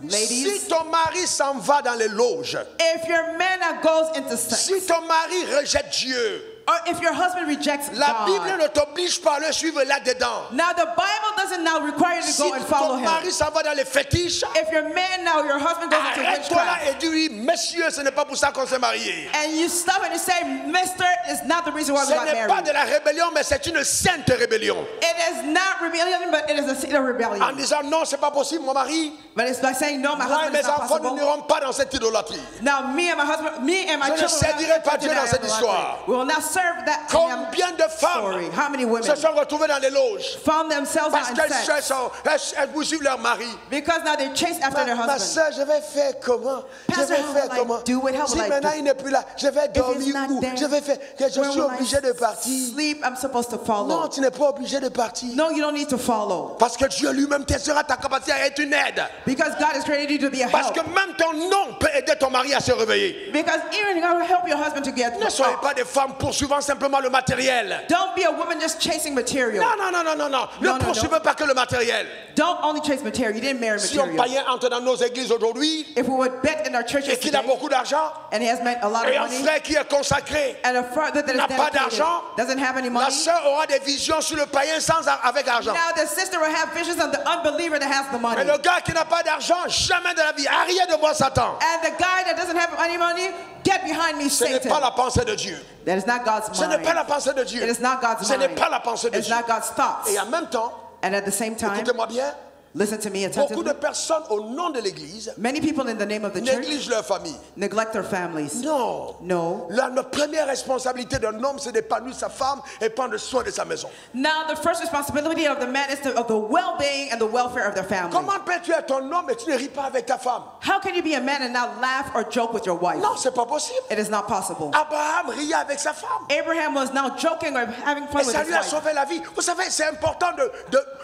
ladies, si ton mari s'en va dans les loges, if your man now goes into sex, si ton mari rejette Dieu, or if your husband rejects la Bible God, ne t'oblige pas à le suivre là-dedans. now the Bible doesn't now require you to Si go and follow ton him. mari s'en va dans les fétiches, If your man now, your husband goes into arrête-toi là witchcraft, et dis-lui, messieurs, ce n'est pas pour ça qu'on s'est mariés. and you stop and you say, Mister, is not the reason why we Ce got n'est pas married. de la rébellion, mais c'est une sainte rébellion. It is not rebellion, but it is a seed of En rebellion. disant, non, c'est pas possible, mon mari. But it's like saying, no, my Moi et husband mes is not enfants, nous possible. n'irons pas dans cette idolâtrie. Now, me and my husband, me and my Je ne children will servirai not pas enter Dieu into dans cette that histoire. We will not serve that Combien de story. femmes How many women se sont retrouvées dans les loges found themselves parce out in qu'elles sex elles poursuivent leur mari. because now they chase after their Ma husband. soeur, je vais faire comment? Je Pastor, vais how faire will I comment? do it? How Si will I maintenant do? il n'est plus là, je vais dormir not où? there, Je vais faire que je Where suis will I obligé de partir. sleep? I'm supposed to Non, follow. tu n'es pas obligé de partir. No, you don't need to follow Parce que Dieu lui-même testera ta capacité à être une aide. because God has created you to be a Parce que help. même ton nom peut aider ton mari à se réveiller. Because even God will help your husband to get Ne soyez up. pas des femmes poursuivant simplement le matériel. Don't be a woman just chasing material. Non, non, non, non, non, non. Ne No, no, poursuivez pas que le matériel. Don't only chase material. You didn't marry Si un material. païen entre dans nos églises aujourd'hui If we would bet in our churches et qu'il a today, beaucoup d'argent, and he has made a lot et of un money, frère qui est consacré, and a father that is n'a pas dedicated d'argent, doesn't have any la money, sœur aura des visions sur le païen avec argent. now the sister will have visions of the unbeliever that has the money. Mais le gars qui n'a pas d'argent, jamais de la vie, arrière de moi Satan. And the guy that doesn't have any money, get behind me, Ce n'est Satan. pas la pensée de Dieu. That is not God's Ce n'est pas mind. la pensée de Dieu. It is not God's Ce n'est mind. pas la pensée de It's Dieu. not God's thoughts. Et en même temps, And at the same time, écoutez-moi bien, listen to me beaucoup de attentively. personnes au nom de l'Église Many people in the name of the church négligent leur famille. neglect their families. Non. No. La première responsabilité d'un homme, c'est d'épanouir sa femme et prendre soin de sa maison. Now the first responsibility of the man is of the well-being and the welfare of their family. Comment peux-tu être un homme et tu ne ris pas avec ta femme? How can you be a man and not laugh or joke with your wife? Non, c'est pas possible. It is not possible. Abraham riait avec sa femme. Abraham was now joking or having fun Et with ça his lui a wife. sauvé la vie. Vous savez, c'est important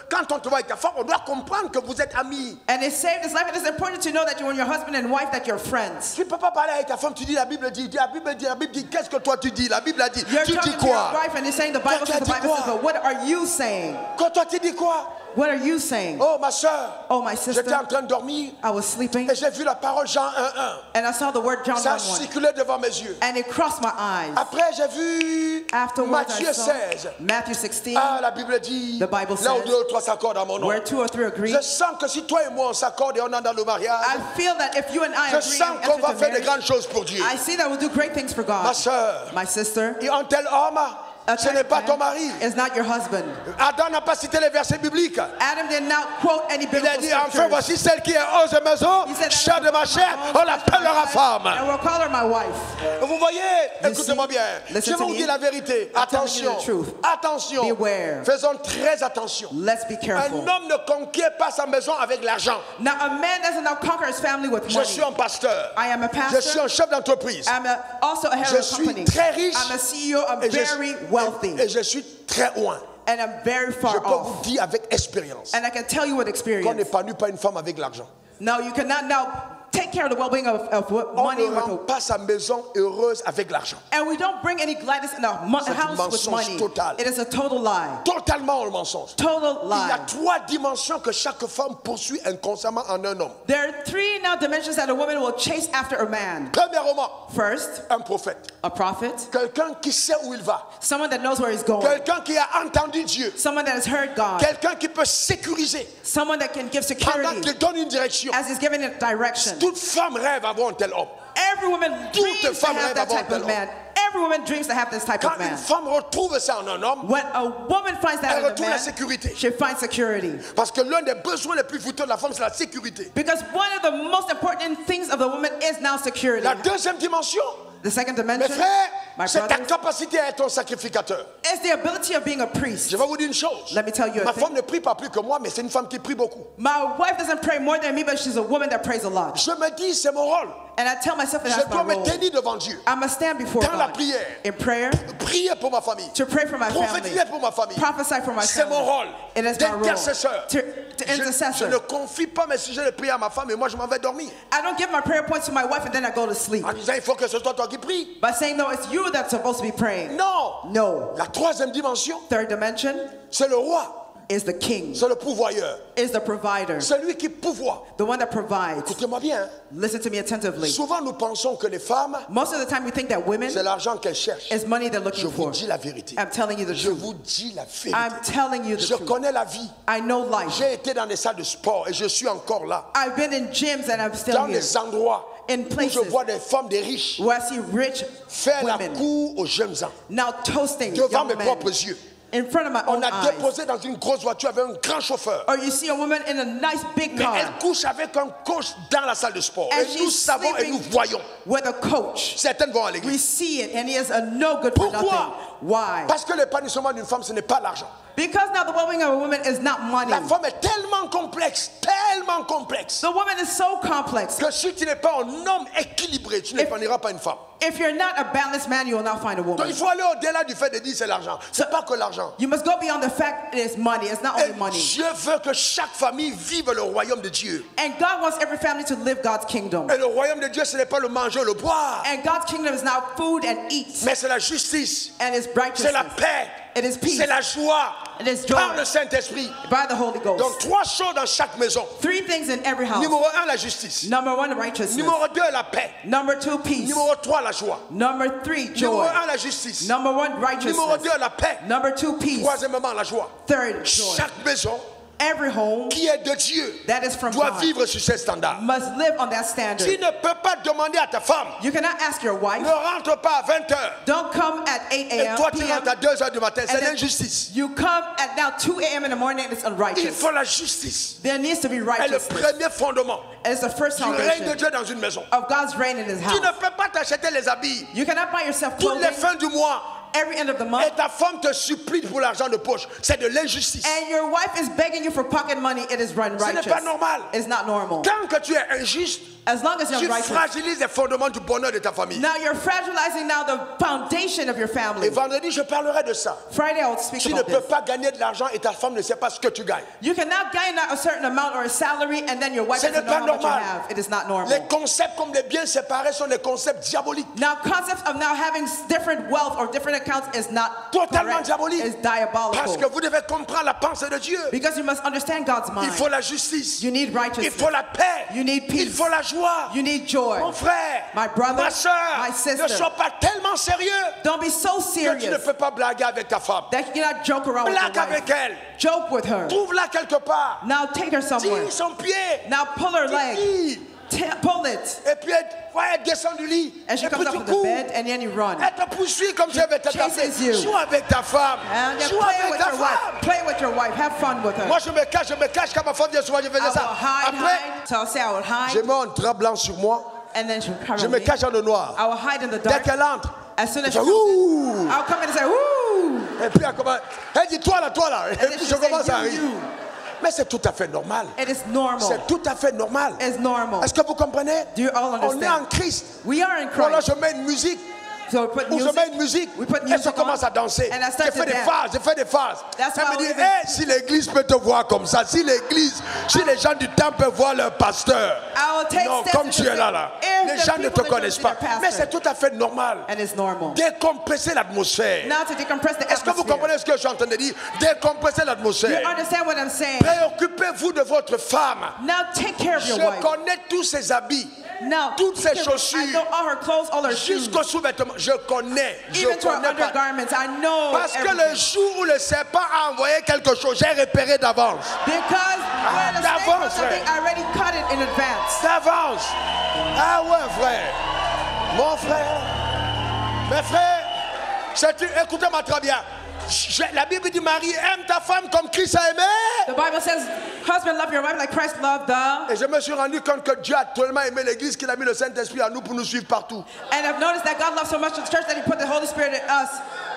quand on te voit avec ta femme, on doit comprendre comprendre que vous êtes amis. And it saved his life. It is important to know that when you're husband and wife, that you're friends. Tu ne peux pas parler avec ta femme, tu dis la Bible dit, la Bible dit, qu'est-ce que toi tu dis? La Bible a dit, You're tu dis talking to your quoi? wife and you're saying the Bible says, the Bible says, but what are you saying? Quand toi tu dis quoi? What are you saying? Oh ma soeur, Oh, my sister, j'étais en train de dormir I was sleeping et j'ai vu la parole Jean 1:1. and I saw the word John Ça 1:1 circulait devant mes yeux. and it crossed my eyes. Après j'ai vu Afterwards, Matthieu I saw 16. Matthew 16, Ah, la Bible dit, The Bible là où says, 2 ou 3 s'accordent à mon nom. where 2 or 3 agree. Je sens que si toi et moi on s'accorde et on est dans le mariage, I feel that if you and I je agree sens and qu'on enter va into faire de marriage, grandes choses pour Dieu. I see that we'll do great things for Ma God. soeur, My sister, et un tel homme, ce n'est pas ton mari. is not your husband. Adam n'a pas cité les versets bibliques. Adam did not quote any Il a biblical dit, enfin, scriptures. voici celle qui est hors de maison, He said, chair de ma chair, on l'appellera and femme. we'll call her my wife. Vous voyez, écoutez-moi see? bien. Listen Je vais to vous me. dire la vérité. I'm telling you Attention, the truth. attention. Beware. Faisons très attention. Let's be Un careful. homme ne conquiert pas sa maison avec l'argent. Now, a man doesn't now conquer his family with Je suis money. un pasteur. I am a Je suis pastor. un chef d'entreprise. I'm also a head Je of a suis company. très riche. I'm a CEO. I'm Et very wealthy. et je suis très loin. And I'm very Je far peux vous off. dire avec expérience And I can tell you with qu'on experience. n'épanouit pas une femme avec l'argent. No, you cannot now take care of the well-being of On money. ne rend pas sa maison heureuse avec l'argent. And we don't bring any gladness in our C'est un house with mensonge money. total. It is a total lie. Totalement le mensonge. Total Il y a lie. 3 dimensions que chaque femme poursuit inconsciemment en un homme. There are 3 now dimensions that a woman will chase after a man. Premièrement, First, un prophète. a prophet, Quelqu'un qui sait où il va. someone that knows where he's going, Quelqu'un qui a entendu Dieu. someone that has heard God, Quelqu'un qui peut sécuriser someone that can give pendant security qu'il donne une direction. as he's giving it direction. Toute femme rêve avoir un tel homme. Every woman dreams to femme have rêve that avoir type un of tel man. Every woman dreams to have this type Quand of une man. femme retrouve ça en un homme, When a woman finds that elle in a retrouve la man, sécurité. she finds security. Parce que l'un des besoins les plus vitaux de la femme, c'est la sécurité. Because one of the most important things of the woman is now security. La deuxième dimension, The second mes dimension, frères, my c'est ta brothers, capacité à être un sacrificateur. is the ability of being a priest. Je vais vous dire une chose. Let me tell you a Ma thing. femme ne prie pas plus que moi, mais c'est une femme qui prie beaucoup. My wife doesn't pray more than me, but she's a woman that prays a lot. Je me dis, c'est mon rôle. And I tell myself that Je that's dois my me role. tenir devant Dieu. I must stand before Dans la God prière. in prayer, Prier pour ma famille. to pray for my family, Prophétiser pour ma famille. prophesy for my C'est mon family. rôle It is my role d'intercesseur. to Je ne intercessor. confie pas mes sujets de prière à ma femme et moi je m'en vais dormir. I don't give my prayer points to my wife and then I go to sleep. En disant, il faut que ce soit toi qui prie. By saying, no, it's you that's supposed to be praying. Non. No. La troisième dimension, Third dimension c'est le roi. is the king, C'est le pourvoyeur. is the provider, Celui qui pourvoit. the one that provides. Écoutez-moi bien. hein. Listen to me attentively. Souvent nous pensons que les femmes, Most of the time we think that women c'est l'argent qu'elles cherchent. is money they're Je looking vous for. dis la vérité. I'm telling you the Je truth. vous dis la vérité. I'm telling you the Je truth. connais la vie. I know life. J'ai été dans des salles de sport et je suis encore là. I've been in gyms and I'm still Dans here. des endroits In où je places vois des femmes, des riches, where I see rich faire la women cour aux jeunes gens. now toasting Devant young mes men propres yeux. in front of my On own a eyes. déposé dans une grosse voiture avec un grand chauffeur. Or you see a woman in a nice big Mais car elle couche avec un coach dans la salle de sport. And Et nous she's savons et sleeping nous voyons. with a coach. Certaines vont à We l'église. see it and he is a no good for Pourquoi? nothing. Why? Parce que l'épanouissement d'une femme, ce n'est pas l'argent. Because now the well-being of a woman is not money. La femme est tellement complexe The woman is so complex. que si tu n'es pas un homme équilibré, tu n'épanouiras pas une femme. If you're not a balanced man, you will not find a Donc woman. il faut aller au-delà du fait de dire c'est l'argent. C'est pas que l'argent. You must go beyond the fact it is money. It's not Et only money. Dieu veut que chaque famille vive le royaume de Dieu. And God wants every family to live God's kingdom. Et le royaume de Dieu, ce n'est pas le manger, le boire, And God's kingdom is now food and eat. mais c'est la justice, And it's c'est la righteousness. paix, It is peace. c'est la joie It is joy. par le Saint-Esprit. By the Holy Ghost. Donc 3 choses dans chaque maison. 3 things in every house. Numéro 1, la justice. Number 1, righteousness. Numéro 2, la paix. Number 2, peace. Numéro 3, la joie. Number 3, Numéro joy. 1, la justice. Number 1, Numéro righteousness. 2, la paix. Number 2, peace. Troisièmement, la joie. Third, joy. Chaque maison Every home qui est de Dieu that is from doit God vivre sur ces standards. must live on that Tu standard. ne peux pas demander à ta femme, You cannot ask your wife, ne rentre pas à 20h. don't come at 8 Et a.m. toi, tu p.m. rentres à 2h du matin. C'est and then l'injustice. you come at now 2 a.m. in the morning and it's Il unrighteous. faut la justice. There needs to be Et le righteousness. premier fondement It's the first du règne de foundation Dieu dans une maison. of God's reign in his Tu house. ne peux pas t'acheter les habits You cannot buy yourself toutes les clothing fins du mois every end of the et month, ta femme te supplie pour l'argent de poche, c'est de l'injustice. and your wife is begging you for pocket money, it is Ce n'est unrighteous. pas normal. It's not normal. Tant que tu es injuste, As long as you're tu righteous. fragilises les fondements du bonheur de ta famille. Now you're fragilizing now the foundation of your Et family. vendredi, je parlerai de ça. Friday I will speak Tu ne about peux this. pas gagner de l'argent et ta femme ne sait pas ce que tu gagnes. You cannot gain a certain amount or a salary and then your wife Ce doesn't n'est know pas how much you normal. have. It is not normal. Les concepts comme les biens séparés sont des concepts diaboliques. Now concepts of now having different wealth or different accounts is not Totalement correct. diabolique. It's Parce diabolical. que vous devez comprendre la pensée de Dieu. Because you must understand God's mind. Il faut la justice. You need Il righteousness. faut la paix. You need peace. Il faut la joie. You need joy. Mon frère, My brother, ma soeur, my sister. ne sois pas tellement sérieux Don't be so que tu ne serious peux pas blaguer avec ta femme. that you cannot joke around with Blague your avec wife. elle. Joke with her. Trouve-la quelque part. Now take her somewhere. Tire son pied. Now pull her leg. Tire. Pull it. Et puis elle descend du lit. And she Et comes puis up tu from the cours. bed and then you run. Elle te poursuit comme si elle était ta chases femme. you. Joue avec ta femme. And just Joue play avec with ta your wife. femme. Play with your wife. Have fun with her. Moi je me cache quand ma femme vient souvent, je I faisais will ça. hide. Après, So I'll say I will je hide. mets un drap blanc sur moi. And then she'll cover Je me me. cache dans le noir. I will hide in the Dès dark. qu'elle entre, As soon as je she fais comes ouh. in, I'll come in and say, woo! Et puis elle commence. Elle dit toi là. Et then puis she'll je commence say, à you, rire. you. Mais c'est tout à fait normal. It is normal. C'est tout à fait normal. It's normal. Est-ce que vous comprenez? Do you all On est en understand? Christ. We are in Voilà, Christ. je mets une musique. So we put Ou je music. mets une musique. We put Et je music commence on, à danser. and I Je start fais to des dance. phases, je fais des phases. That's Elle why me dit, I even- si l'église peut te voir comme ça, si l'église, si les gens du temple peuvent voir leur pasteur. I will take Non, steps comme into tu es là. if Les the gens ne people te in connaissent church pas. see their Mais pastor. c'est tout à fait normal. And it's normal. Décompresser l'atmosphère. Now to decompress the Est-ce que vous atmosphere. comprenez ce que je suis en train de dire? Décompresser You l'atmosphère. understand what I'm saying? Préoccupez-vous de votre femme. Now take care of Je your wife. connais tous ses habits, Now, toutes ses I chaussures, know all her clothes, all her shoes, jusqu'aux sous-vêtements. Je connais. Je even to her connais pas. undergarments. I know Parce que everything. le jour où le serpent a envoyé quelque chose, j'ai repéré d'avance. Because when the snake d'avance, was something, I already cut it in advance. D'avance. Ah ouais, frère. Mon frère. Mes frères, écoutez-moi très bien. La Bible dit, Marie, aime ta femme comme Christ a aimé. The Bible says, husband, love your wife like Christ loved the... Et je me suis rendu compte que Dieu a tellement aimé l'église qu'il a mis le Saint-Esprit à nous pour nous suivre partout. And I've noticed that God loves so much the church that he put the Holy Spirit in us.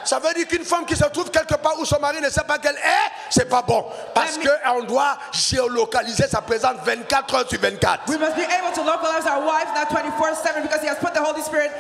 Ça veut dire qu'une femme qui se trouve quelque part où son mari ne sait pas qu'elle est, c'est pas bon. Parce qu'on doit géolocaliser sa présence 24 heures sur 24. We must be able to localize our wives not 24/7 because he has put the Holy Spirit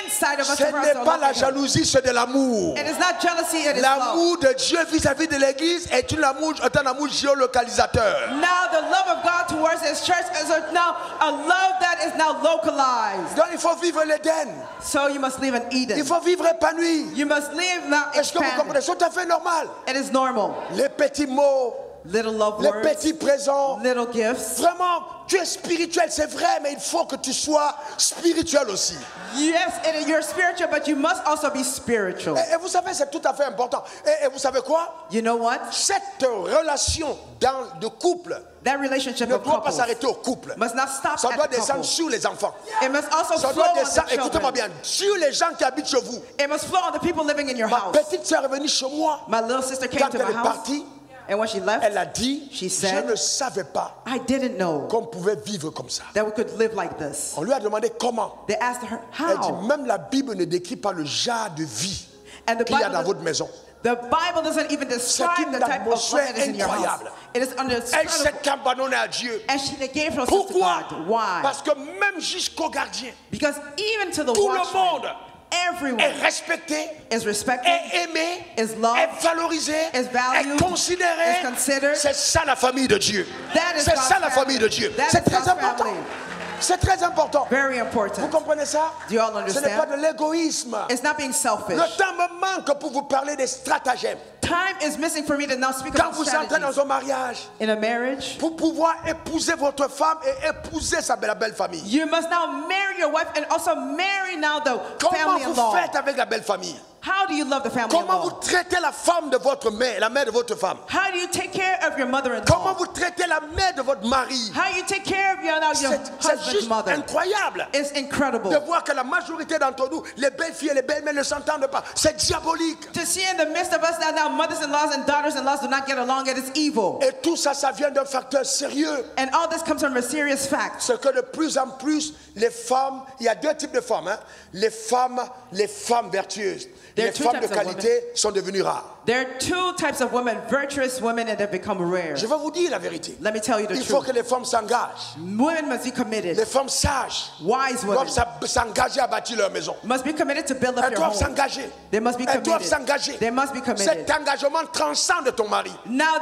inside of us. Ce for us n'est to pas la locate him. jalousie, c'est de l'amour. It is not jealousy, it is love. L'amour de Dieu vis-à-vis de l'église est un amour géolocalisateur. Now the love of God towards his church is now a love that is now localized. Donc il faut vivre l'Éden. So you must live in Eden. Il faut vivre épanoui. You must live now Est-ce que vous expanded. comprenez? C'est tout à fait normal. It is normal. Les petits mots, Little love les words, petits présents. little gifts. Vraiment, tu es spirituel, c'est vrai, mais il faut que tu sois spirituel aussi. Yes, you're spiritual, but you must also be spiritual. Et vous savez, c'est tout à fait important. Et vous savez quoi? You know what? Cette relation de couple That relationship ne of doit pas couples s'arrêter au couple. must not stop Ça doit at the descendre couple. sur les enfants. It must also Ça flow doit on the descendre, écoutez-moi children. bien, sur les gens qui habitent chez vous. It must flow on the people living in your Ma house. petite soeur est venue chez moi. My little sister came Quand to elle my est house, partie, and when she left, elle a dit, She je said, ne savais pas I didn't know qu'on pouvait vivre comme ça. that we could live like this. On lui a demandé comment. They asked her, Elle dit, how? même la Bible ne décrit pas le genre de vie And the qu'il y a dans Bible, votre maison. the Bible doesn't even describe une the type of life that is in your house. incroyable. It is Elle undescribable. s'est abandonnée à Dieu. And she gave herself to Pourquoi? God. Why? Parce que même jusqu'au gardien, Because even to the tout le watchman, monde est everyone respecté, is respected, est aimé, is loved, est valorisé, is valued, est considéré. is considered. C'est ça la famille de Dieu. That is C'est God's ça la family. famille de Dieu. That C'est is très God's important. family. C'est très important. Very Vous important. comprenez ça? Do you all Ce n'est pas understand? de l'égoïsme. It's not being selfish. Le temps me manque pour vous parler des stratagèmes. Time is missing for me to now speak Quand about vous entrez dans strategies. un mariage, In a marriage, pour pouvoir épouser votre femme et épouser la belle famille. you must now marry your wife and also marry now the Comment family-in-law. vous faites avec la belle famille? How do you love the Comment vous family-in-law? traitez la femme de votre mère, la mère de votre femme? How do you take care of your Comment mother-in-law? vous traitez la mère de votre mari? How you take care of your C'est husband's juste mother? incroyable It's incredible. de voir que la majorité d'entre nous, les belles filles et les belles mères ne s'entendent pas. C'est diabolique. To see in the midst of us that now mothers-in-laws and daughters-in-laws do not get along, it is evil. Et tout ça, ça vient d'un facteur sérieux. And all this comes from a serious fact. C'est que de plus en plus, les femmes, il y a deux types de femmes. Hein. Les femmes vertueuses. There Les are two femmes de types of women. qualité sont devenues rares. There are two types of women, virtuous women, and they've become rare. Je vais vous dire la vérité. Let me tell you the Il faut truth. que les femmes s'engagent. Women must be committed. Les femmes sages Wise women doivent s'engager à bâtir leur maison. must be committed to build up Elles your doivent home. s'engager. They must be Elles doivent committed. s'engager. They must be committed. Cet engagement transcende ton mari. Now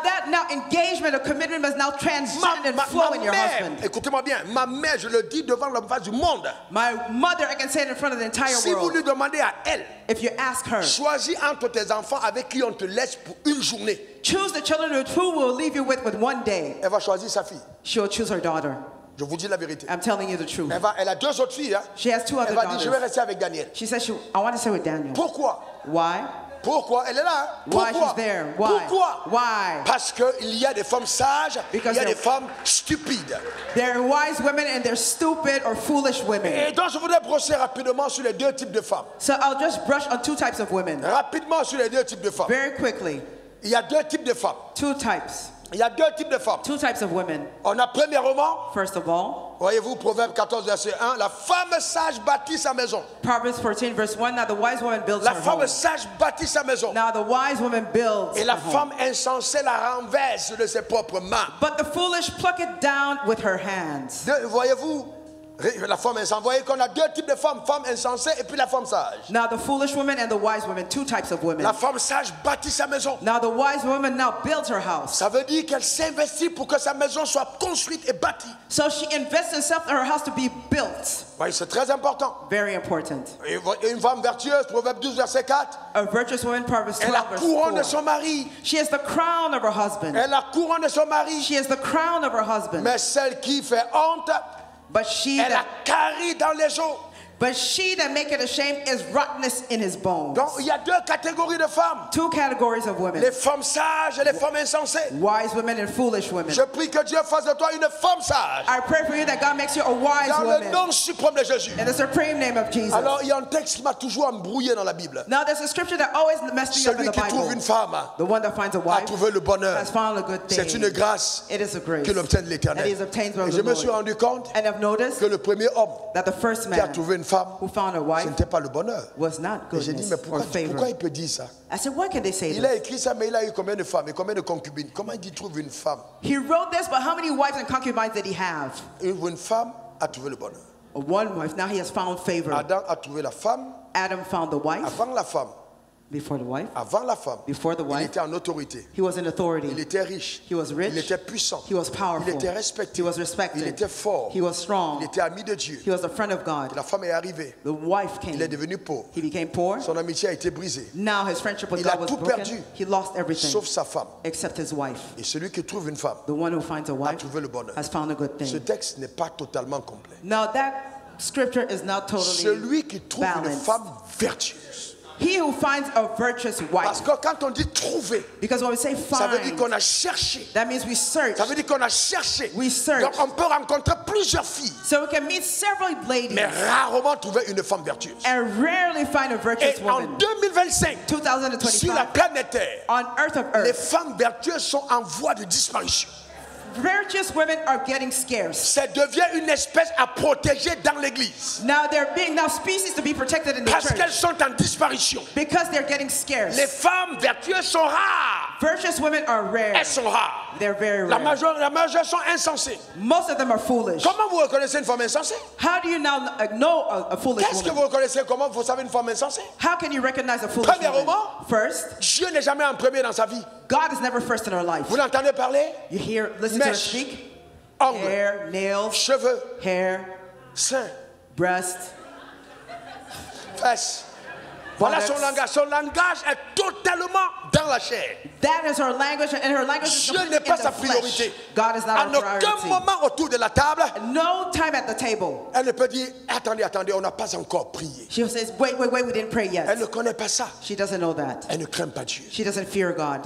engagement or commitment must now transcend and flow in your husband. Écoutez-moi bien, ma mère, je le dis devant la face du monde. My mother, I can say it in front of the entire Si vous world. lui demandez à elle, If you ask her, choisis entre tes enfants avec qui on te laisse pour une journée, choose the children who will leave you with one day. elle va choisir sa fille. She'll choose her daughter. Je vous dis la vérité. I'm telling you the truth. Elle a deux autres filles. Hein. She has two other Elle va dire, je vais daughters. rester avec Daniel. She says, I want to stay with Daniel. Pourquoi? Why? Pourquoi? Elle est là. Hein. Why Pourquoi? she's there? Why? Pourquoi? Why? Parce qu'il y a des femmes sages, Because il y a they're- des femmes stupides. They're wise women and they're stupid or foolish women. Et donc je voudrais brosser rapidement sur les deux types de femmes. So I'll just brush on two types of women. Rapidement sur les deux types de femmes. Very quickly. Il y a deux types de femmes. Two types. Il y a deux types de femmes. Two types of women. On a premièrement, First of all, voyez-vous, Proverbe 14, verset 1, la femme sage bâtit sa maison. Proverbs 14 verse 1, now the wise woman builds La her femme home. sage bâtit sa maison. Now the wise woman builds Et la her home. femme insensée la renverse de ses propres mains. But the foolish pluck it down with her hands. Voyez-vous, la femme insensée. Vous voyez qu'on a deux types de femmes, femme insensée et puis la femme sage. Now the foolish woman and the wise woman, two types of women. La femme sage bâtit sa maison. Now the wise woman now builds her house. Ça veut dire qu'elle s'investit pour que sa maison soit construite et bâtie. So she invests herself in her house to be built. Oui, c'est très important. Very important. Et une femme vertueuse, Proverbe 12, verset 4, A virtuous woman, Proverbs elle 12 a la couronne de verse 4. son mari. She is the crown of her husband. Elle a la couronne de son mari. She is the crown of her husband. Mais celle qui fait honte, But she elle a that carie dans les os. make it ashamed is rottenness in his bones. Donc il y a deux catégories de femmes. Two categories of women. Les femmes sages et les femmes insensées. Wise women and foolish women. Je prie que Dieu fasse de toi une femme sage. I pray for you that God makes you a wise Dans le woman. nom suprême de Jésus. In the supreme name of Jesus. Alors il y a un texte qui m'a toujours embrouillé dans la Bible. Now there's a scripture that always messed me up in Celui the qui trouve Bible. une femme The one that finds a a wife trouvé le bonheur. has found a good thing. C'est une grâce It is a grace qu'il obtient de that he l'Éternel. obtains from Et the je me suis Lord. rendu compte And I've noticed que le premier homme that the first qui a man trouvé une femme, who found a ce wife n'était pas le bonheur. was not Et j'ai dit, goodness mais or pourquoi favor. il peut dire ça? I said, why can they say Il a this? écrit ça, mais il a eu combien de femmes et combien de concubines? Comment il dit trouve une femme? He wrote this, but how many wives and concubines did he have? Une femme a trouvé le bonheur. One wife. Now he has found favor. Adam a trouvé la femme Adam found the wife avant la femme. before the wife. Avant la femme, Before the il wife, était en autorité. he was in Il authority. était riche. He was rich. Il était puissant. He was powerful. Il était respecté. He was respected. Il était fort. He was strong. Il était ami de Dieu. He was a friend of God. La femme est arrivée. The wife Il est came. devenu pauvre. He became poor. Son amitié a été brisée. Now his friendship with Il a God was tout broken. perdu. He lost everything Sauf sa femme. except his wife. Et celui qui trouve une femme The one who finds a a wife trouvé le bonheur. has found a good Ce thing. texte n'est pas totalement complet. Now that scripture is not totally Celui qui trouve une balanced. femme vertueuse. He who finds a virtuous Parce wife. que quand on dit trouver, Because when we say ça veut dire find, qu'on a cherché. that means we search. Ça veut dire qu'on a cherché. We search. Donc on peut rencontrer plusieurs filles, So we can meet several ladies mais rarement trouver une femme vertueuse. and rarely find a virtuous Et en woman. 2025, sur la 2025, planète Terre, on earth of les earth, femmes vertueuses sont en voie de disparition. virtuous women are getting scarce. Ça devient une espèce à protéger dans l'église. Now they're being now species to be protected in the Parce qu'elles church sont en disparition. because they're getting scarce. Les femmes vertueuses sont rares. Virtuous women are rare. Elles sont rares. They're very La rare. majeure sont insensées. Most of them are foolish. Comment vous reconnaissez une femme insensée? How do you now know a foolish Qu'est-ce que woman? vous reconnaissez? Comment vous savez une femme insensée? How can you recognize a foolish woman? Premièrement, First, Dieu n'est jamais en premier dans sa vie. God is never first in our life. Vous l'entendez parler? You hear, listen to her Mèche, speak. ongles, Hair, nails, cheveux, hair, seins, breast. fesses. Voilà son langage. Son langage est totalement dans la chair. That is her language, and her language is Dieu completely n'est pas in sa the flesh. priorité. God is not À our aucun priority. moment autour de la table, No time at the table. elle ne peut dire attendez, on n'a pas encore prié. She says, wait, we didn't pray Elle yet. ne connaît pas ça. She doesn't know that. Elle ne craint pas Dieu. She doesn't fear God.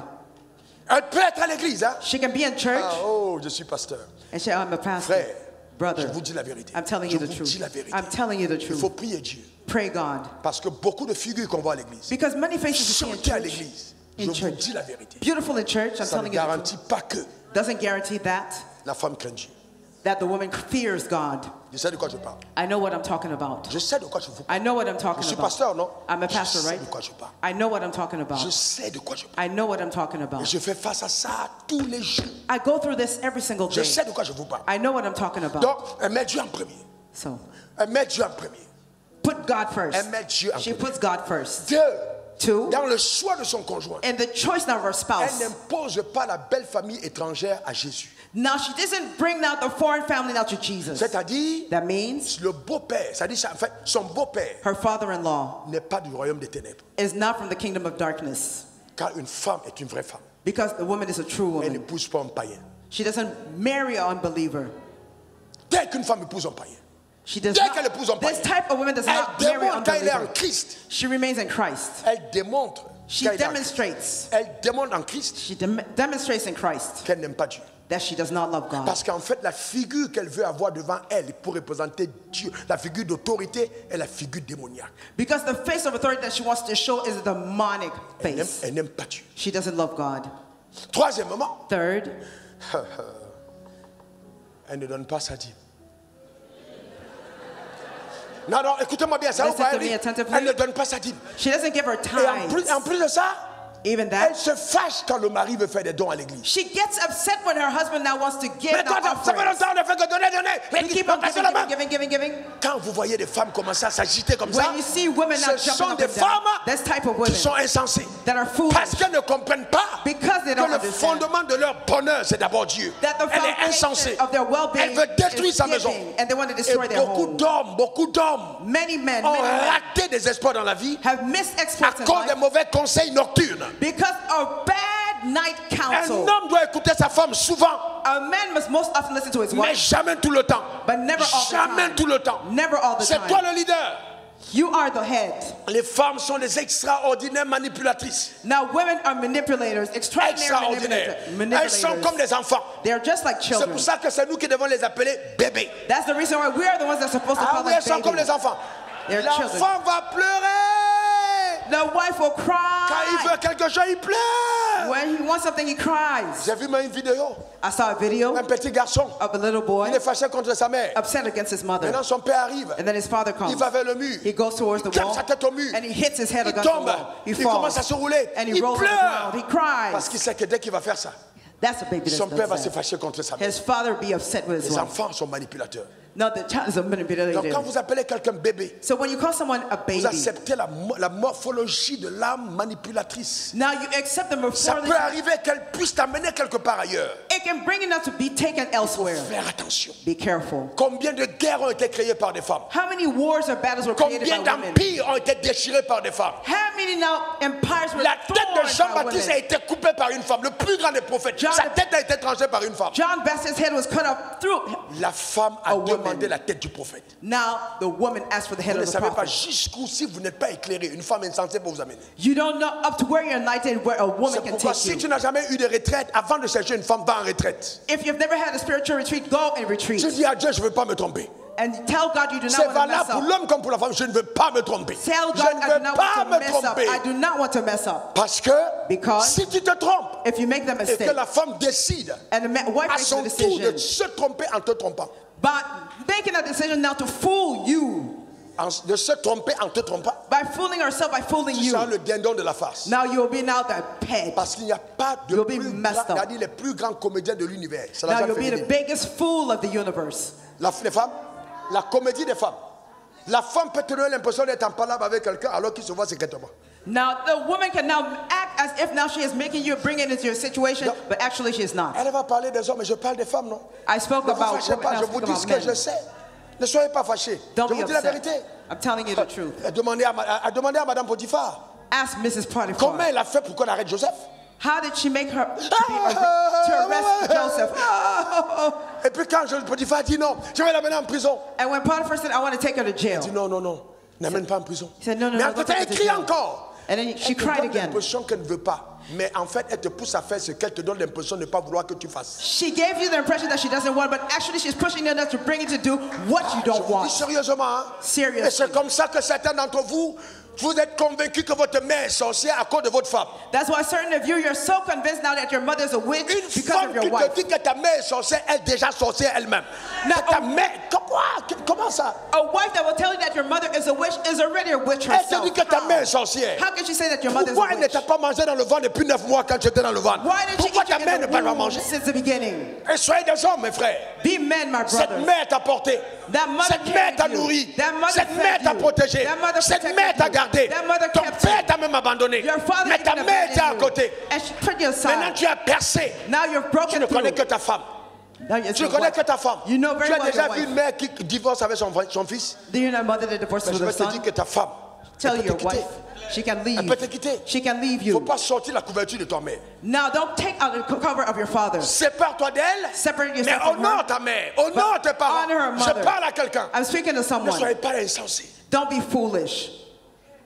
Elle peut être à l'église. Hein? She can be in church, Ah, oh, je suis pasteur. and say, I'm a pastor. Frère, je Brother, vous dis la vérité. I'm telling Je you the vous truth. dis la vérité. I'm telling you the Il faut truth. prier Dieu. Pray God. Parce que beaucoup de figures qu'on voit à l'église, Because many faces you see in chanter à church, l'église, je in vous church. dis la vérité. Beautiful in church, I'm Ça ne telling you the truth. garantit pas que Doesn't guarantee that la femme craint Dieu. that the woman fears God. Je sais de quoi je parle. I know what I'm talking about. Je sais de quoi je vous parle. I know what I'm Je talking suis about. pasteur, non? I'm a pastor, Je sais right? de quoi je parle. I know what I'm talking Je about. sais de quoi je parle. I know what I'm talking Et about. je fais face à ça tous les jours. I go through this every single Je day. sais de quoi je vous parle. I know what I'm talking about. Donc, elle met Dieu en premier. So, Elle met Dieu en premier. put God first. Elle met Dieu en She premier. puts God first. Deux, Two, dans le choix de son conjoint, and the choice of her elle spouse. n'impose pas la belle famille étrangère à Jésus. Now, she doesn't bring now the foreign family now to Jesus. C'est-à-dire, That means le beau-père, c'est-à-dire en fait, son beau-père her father-in-law n'est pas du royaume des ténèbres. is not from the kingdom of darkness, Car une femme est une vraie femme. because the woman is a true Elle woman. n'épouse pas un païen. She doesn't marry an unbeliever. Dès qu'une femme épouse un païen, She does dès qu'elle not, épouse un this païen, type of woman does elle not marry an démontre quand elle est en unbeliever. Christ. She remains in Christ. Elle démontre She quand elle est en Christ. demonstrates. Elle démontre en Christ She demonstrates in Christ qu'elle n'aime pas Dieu. that she does not love God. Parce qu'en fait, la figure qu'elle veut avoir devant elle pour représenter Dieu, la figure d'autorité est la figure démoniaque. Because the face of authority that she wants to show is a demonic face. Elle n'aime pas Dieu. She doesn't love God. Troisièmement, Third, elle ne donne pas sa dîme. Non, non, écoutez-moi bien, ça Listen va to pas me attentively. Elle ne donne pas sa dîme. she doesn't give her Et en time. plus de ça, Even that, elle se fâche quand le mari veut faire des dons à l'église. she gets upset when her husband now wants to give Mais now toi, ça fait offerings. longtemps, on ne fait que donner, donner. You L'église keep va on passer giving, la main. giving, giving, giving, giving. Quand vous voyez des femmes commencer à s'agiter comme ça, When you see women now ce jumping sont up des and down, femmes this type of qui women sont insensées. that are foolish, Parce qu'elles ne comprennent pas because they que don't le understand fondement de leur bonheur, c'est d'abord Dieu. that the Elle est insensée. foundation of their well-being Elle veut détruire is sa maison. giving, and they want to Et destroy their home. beaucoup d'hommes Many men, ont many men raté des espoirs dans la vie have missed à exploits in cause des life mauvais conseils nocturnes. because of bad night Un counsel. homme doit écouter sa femme souvent, A man must most often listen to his mais wife, jamais tout le temps. but never all the Jamais time. tout le temps. Never all the C'est toi time. le leader. You are the head. Les femmes sont des extraordinaires manipulatrices. Now women are manipulators, extraordinary Extraordinaires. Elles sont comme manipulators. des enfants. They are just like C'est children. pour ça que c'est nous qui devons les appeler bébés. That's the reason why we are the ones that are supposed to Ah call oui, them elles sont comme babies. les enfants. They're L'enfant children. va pleurer. The wife will Quand il cry. veut quelque chose, il pleure. When he wants something, he cries. J'ai vu une vidéo. I saw a video Un petit garçon. of a little boy Il est fâché contre sa mère. upset against his mother. Maintenant, son père arrive. And then his father Il comes. va vers le mur. He goes towards the Il tape wall sa tête au mur. and he hits his head Il against the tombe. wall. He Il commence falls. à se rouler. And he Il rolls on the pleure. ground. He Parce cries. qu'il sait que dès qu'il va faire ça, That's a baby son that père va se does that. fâcher contre sa mère. His father be upset with his Les wife. enfants sont manipulateurs. No, the child is a Donc manipulator. quand vous appelez quelqu'un bébé, So when you call someone a vous baby, acceptez la morphologie de l'âme manipulatrice. now you accept them Ça before peut arriver qu'elle puisse t'amener quelque part ailleurs. it can bring enough to be taken elsewhere. Faire attention. Be careful. Combien de guerres ont été créées par des femmes? How many wars or battles were created Combien by women? d'empires ont été déchirés par des femmes? How many now empires were La tête de torn by Jean-Baptiste a women? été coupée par une femme, le plus grand des prophètes. John Sa the- tête a été tranchée par une femme. John Baptist's head was cut off through. La femme a A woman. demandé la tête du prophète. Now the woman asked for the head Vous ne of the savez pas prophet. jusqu'où, si vous n'êtes pas éclairé, une femme insensée peut vous amener. You don't know up to where you're enlightened, where a woman C'est can pourquoi take si you. tu n'as jamais eu de retraite, avant de chercher une femme, va en retraite. If you've never had a spiritual retreat, go and retreat. Tu dis à Dieu, je ne veux pas me tromper. And tell God you do C'est not want to valable mess pour up. l'homme comme pour la femme, je ne veux pas me tromper. Tell Je God I ne do veux not pas want to me mess up. tromper. I do not want to mess up. Parce que Because si tu te trompes if you make that et que mistake la femme décide and the wife à makes son the tour de decision, se tromper en te trompant, but making a decision now to fool you, de se tromper en te trompant, by fooling herself, by fooling tu you, seras le dindon de la farce. now you'll be now the head. Parce qu'il n'y a pas de You'll be plus messed grand, up. c'est-à-dire les plus grands comédiens de l'univers. C'est la Now gente you'll be the féminine. biggest fool of the universe. Les femmes, la comédie des femmes. La femme peut te donner l'impression d'être en palabre avec quelqu'un alors qu'il se voit secrètement. Now the woman can now act as if now she is making you, bringing into your situation, No. but actually she is not. Elle va parler des hommes, mais je parle des femmes, non? I spoke Ne vous about fâchez women, pas, now je I vous speak dis about ce que je men. sais. Ne soyez pas fâchés. Don't Je be vous dis la upset. vérité. I'm telling you the truth. Demandez à Madame Potiphar. Ask Mrs. Comment Potiphar. elle a fait pour qu'on arrête Joseph? How did she make her to arrest Joseph? Et puis quand Potiphar a dit non, je vais l'amener en prison. And when Potiphar said, I want to take her to jail, Elle dit non, non, non, n'amène pas en prison. he said, no, no, Mais no, en go fait, take her elle to crie jail. encore. And then she Elle te cried donne again. l'impression qu'elle ne veut pas. Mais en fait, elle te pousse à faire ce qu'elle te donne l'impression de ne pas vouloir que tu fasses. She gave you the impression that she doesn't want, but actually she's pushing you to bring you to do what you Je don't vous dis want. sérieusement, hein? Seriously. Et c'est comme ça que certains d'entre vous Vous êtes convaincu que votre mère est sorcière à cause de votre femme. That's why certain of you, you're so convinced now that your mother's a witch Une because femme of your qui wife. te dit que ta mère est sorcière, elle est déjà sorcière elle-même. Now, Que ta mère, comment ça? A wife that will tell you that your mother is a witch is already a witch Elle te herself. dit que ta How? mère est sorcière. How can she say that your mother is Pourquoi a elle ne witch? t'a pas mangé dans le ventre depuis 9 mois quand tu étais dans le ventre? Why did she Pourquoi eat ta you mère in ne the peut pas womb manger? since the beginning? Et soyez des hommes, mes frères. Be men, my Cette brothers. mère t'a porté. That mother Cette mère carried t'a you. nourri. That mother Cette mère fed t'a you. protégé. That mother Cette protected mère t'a you. gardé. That mother Ton kept père you. t'a même abandonné. Your father Mais ta even mère était à abandoned you. côté. And she put you Maintenant aside. tu as percé. Now you're Tu broken ne connais through. que ta femme. Now it's Tu ne your connais wife. que ta femme. You know very Tu as well déjà your vu wife. une mère qui divorce avec son fils? Do you know a mother that divorced Mais with je her vais te son? dire que ta femme, Tell elle peut your te quitter. wife she can leave. Elle peut te quitter. She can leave Il ne faut you. pas sortir la couverture de ta mère. Now don't take out the cover of your father. Sépare-toi d'elle, Separate mais yourself from honore her. ta mère, honore tes parents. honor her Je mother. parle à quelqu'un. I'm speaking to Ne someone. soyez pas insensés. Don't be foolish.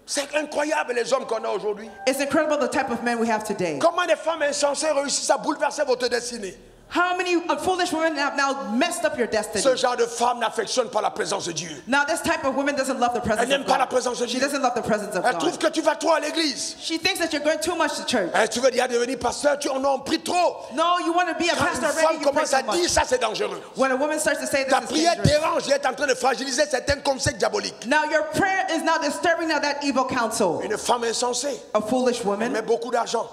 C'est incroyable les hommes qu'on a aujourd'hui. It's incredible the type of men we have today. Comment des femmes insensées réussissent à bouleverser votre destinée? How many foolish women have now messed up your destiny? Ce genre de femme n'affectionne pas la présence de Dieu. Now this type of woman doesn't love the presence Elle n'aime of pas la God. présence de She Dieu. doesn't love the presence of Elle trouve God. que tu vas trop à l'église. She thinks that you're going too much to church. Tu veux déjà devenir pasteur, tu en as pris trop. No, you want to be a Quand pastor une already, femme you pray commence so à dire much. ça, c'est dangereux. When a woman starts to say Ta this is prière dangerous. dérange, elle est en train de fragiliser certains concepts diaboliques. Now your prayer is now disturbing now that evil counsel. Une femme insensée A foolish woman met beaucoup d'argent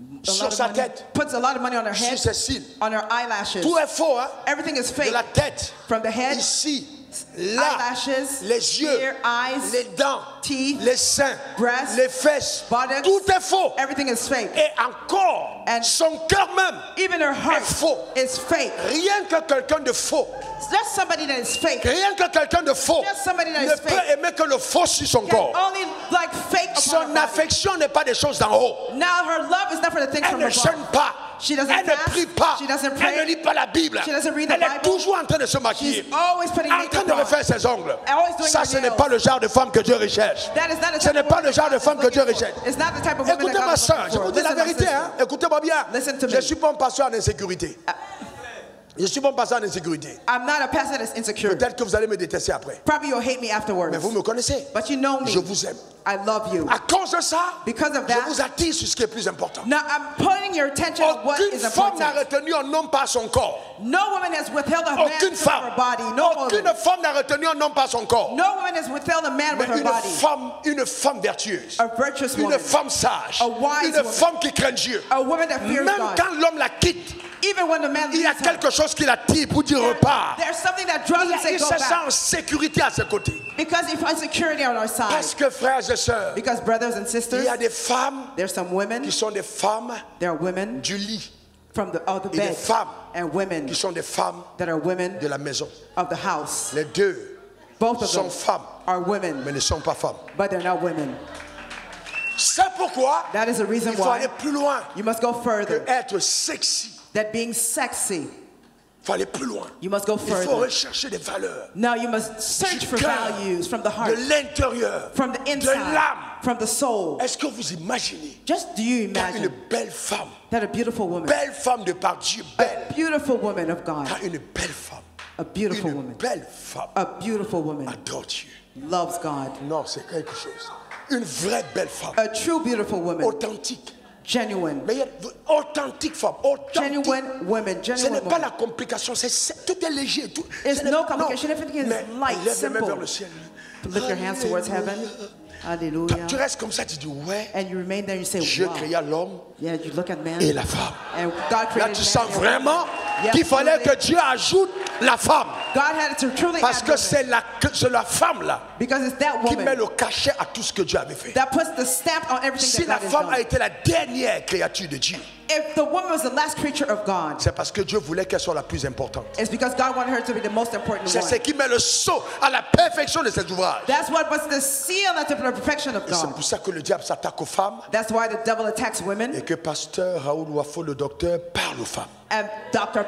a lot sur of sa money, tête, puts a lot of money on her sur head, ses cils. on her eyelashes. Tout est faux, hein? Everything is De fake. la tête, From the head, ici, là, eyelashes, les yeux, ear, eyes, les dents, teeth, les seins, breasts, les fesses, buttocks. tout est faux. Everything is fake. Et encore, And son cœur même, Even her heart est faux. is fake. Rien que quelqu'un de faux, Just somebody that is fake. rien que quelqu'un de faux Just somebody that ne is peut fake. aimer que le faux sur son Can corps. only like fake upon her Son body. affection n'est pas des choses d'en haut. Now her love is not for the things Elle from ne above. jeûne pas. She doesn't Elle ne fast. prie pas. She doesn't Elle pray. ne lit pas la Bible. She doesn't read the Elle est Bible. toujours en train de se maquiller. She's always putting En train makeup de on. refaire ses ongles. Always doing Ça, her ce n'est nails. pas le genre de femme que Dieu recherche. That is not the Ce type n'est of pas woman le genre that de God femme is que Dieu looking for. recherche. It's not the type of woman Écoutez that ma God is soeur, looking je for. vous dis la Listen, my vérité. sister. Hein? Écoutez-moi bien. Listen to Je me. suis pas un pasteur en insécurité. Je suis bon pasteur en insécurité. I'm not a pastor that's insecure. Peut-être que vous allez me détester après. Probably you'll hate me afterwards. Mais vous me connaissez. But you know me. Je vous aime. I love you. À cause de ça, Because of je that, vous attire sur ce qui est plus important. now I'm putting your attention on what Aucune is femme n'a important. retenu un homme par son corps. No woman has withheld a man Aucune from femme. her body. No Aucune woman. femme n'a retenu un homme par son corps. No woman has withheld a man Mais with her body. une femme vertueuse. A virtuous Une woman. femme sage. A wise Une woman. femme qui craint Dieu. A woman that fears Même God. quand l'homme la quitte, Even when the man il y a leaves her, quelque chose qui l'attire pour dire repart. there's something that draws him to say Il go se sent back. en sécurité à ses côtés. Because he finds security on our side. Parce que frères et sœurs, Because brothers and il sisters, y a des femmes there's some women, qui sont des femmes there are women du lit from the et des bed, femmes and women qui sont des femmes that are women de la maison. of the house. Les deux Both of sont them femmes, are women, mais ne sont pas femmes. but they're not women. C'est pourquoi That is the reason il faut aller why plus loin you must go que further. être sexy. That being sexy, Il faut aller plus loin. you must go Il faut further. rechercher des valeurs Now you must search du for cœur, values from the de heart, l'intérieur, from the de inside, l'âme. from the soul. Est-ce que vous imaginez Just do you quand une imagine belle femme, that a beautiful woman, de par Dieu, belle, a beautiful woman of God, quand une belle femme, a beautiful une woman, belle femme a beautiful woman adore Dieu. loves God, Non, c'est quelque chose. Une vraie belle femme, a true beautiful woman, authentique. genuine, Mais il y a authentique femme, authentique. genuine women, Ce genuine n'est pas woman. la complication, tout est léger. Tout, There's ce n'est no pas- complication. Everything is Mais light, lève les mains simple. vers le ciel. Lift your hands towards heaven. Hallelujah. Tu restes comme ça, tu dis ouais. And you remain there and you say, Dieu wow. créa l'homme Yeah, you look at man. et la femme. And God Là, created tu man sens and vraiment Yes, qu'il fallait truly. que Dieu ajoute la femme. God had to truly Parce add que woman. c'est la femme là Because it's that qui met woman le cachet à tout ce que Dieu avait fait. that puts the stamp on everything Si la that God femme has a done. été la dernière créature de Dieu, If the woman was the last creature of God, c'est parce que Dieu voulait qu'elle soit la plus importante. it's because God wanted her to be the most important C'est ce one. qui met le sceau à la perfection de cet ouvrage. That's what was the seal at the perfection of Et c'est God. pour ça que le diable s'attaque aux femmes That's why the devil attacks et women. que pasteur Raoul Wafo, le docteur, parle aux femmes. And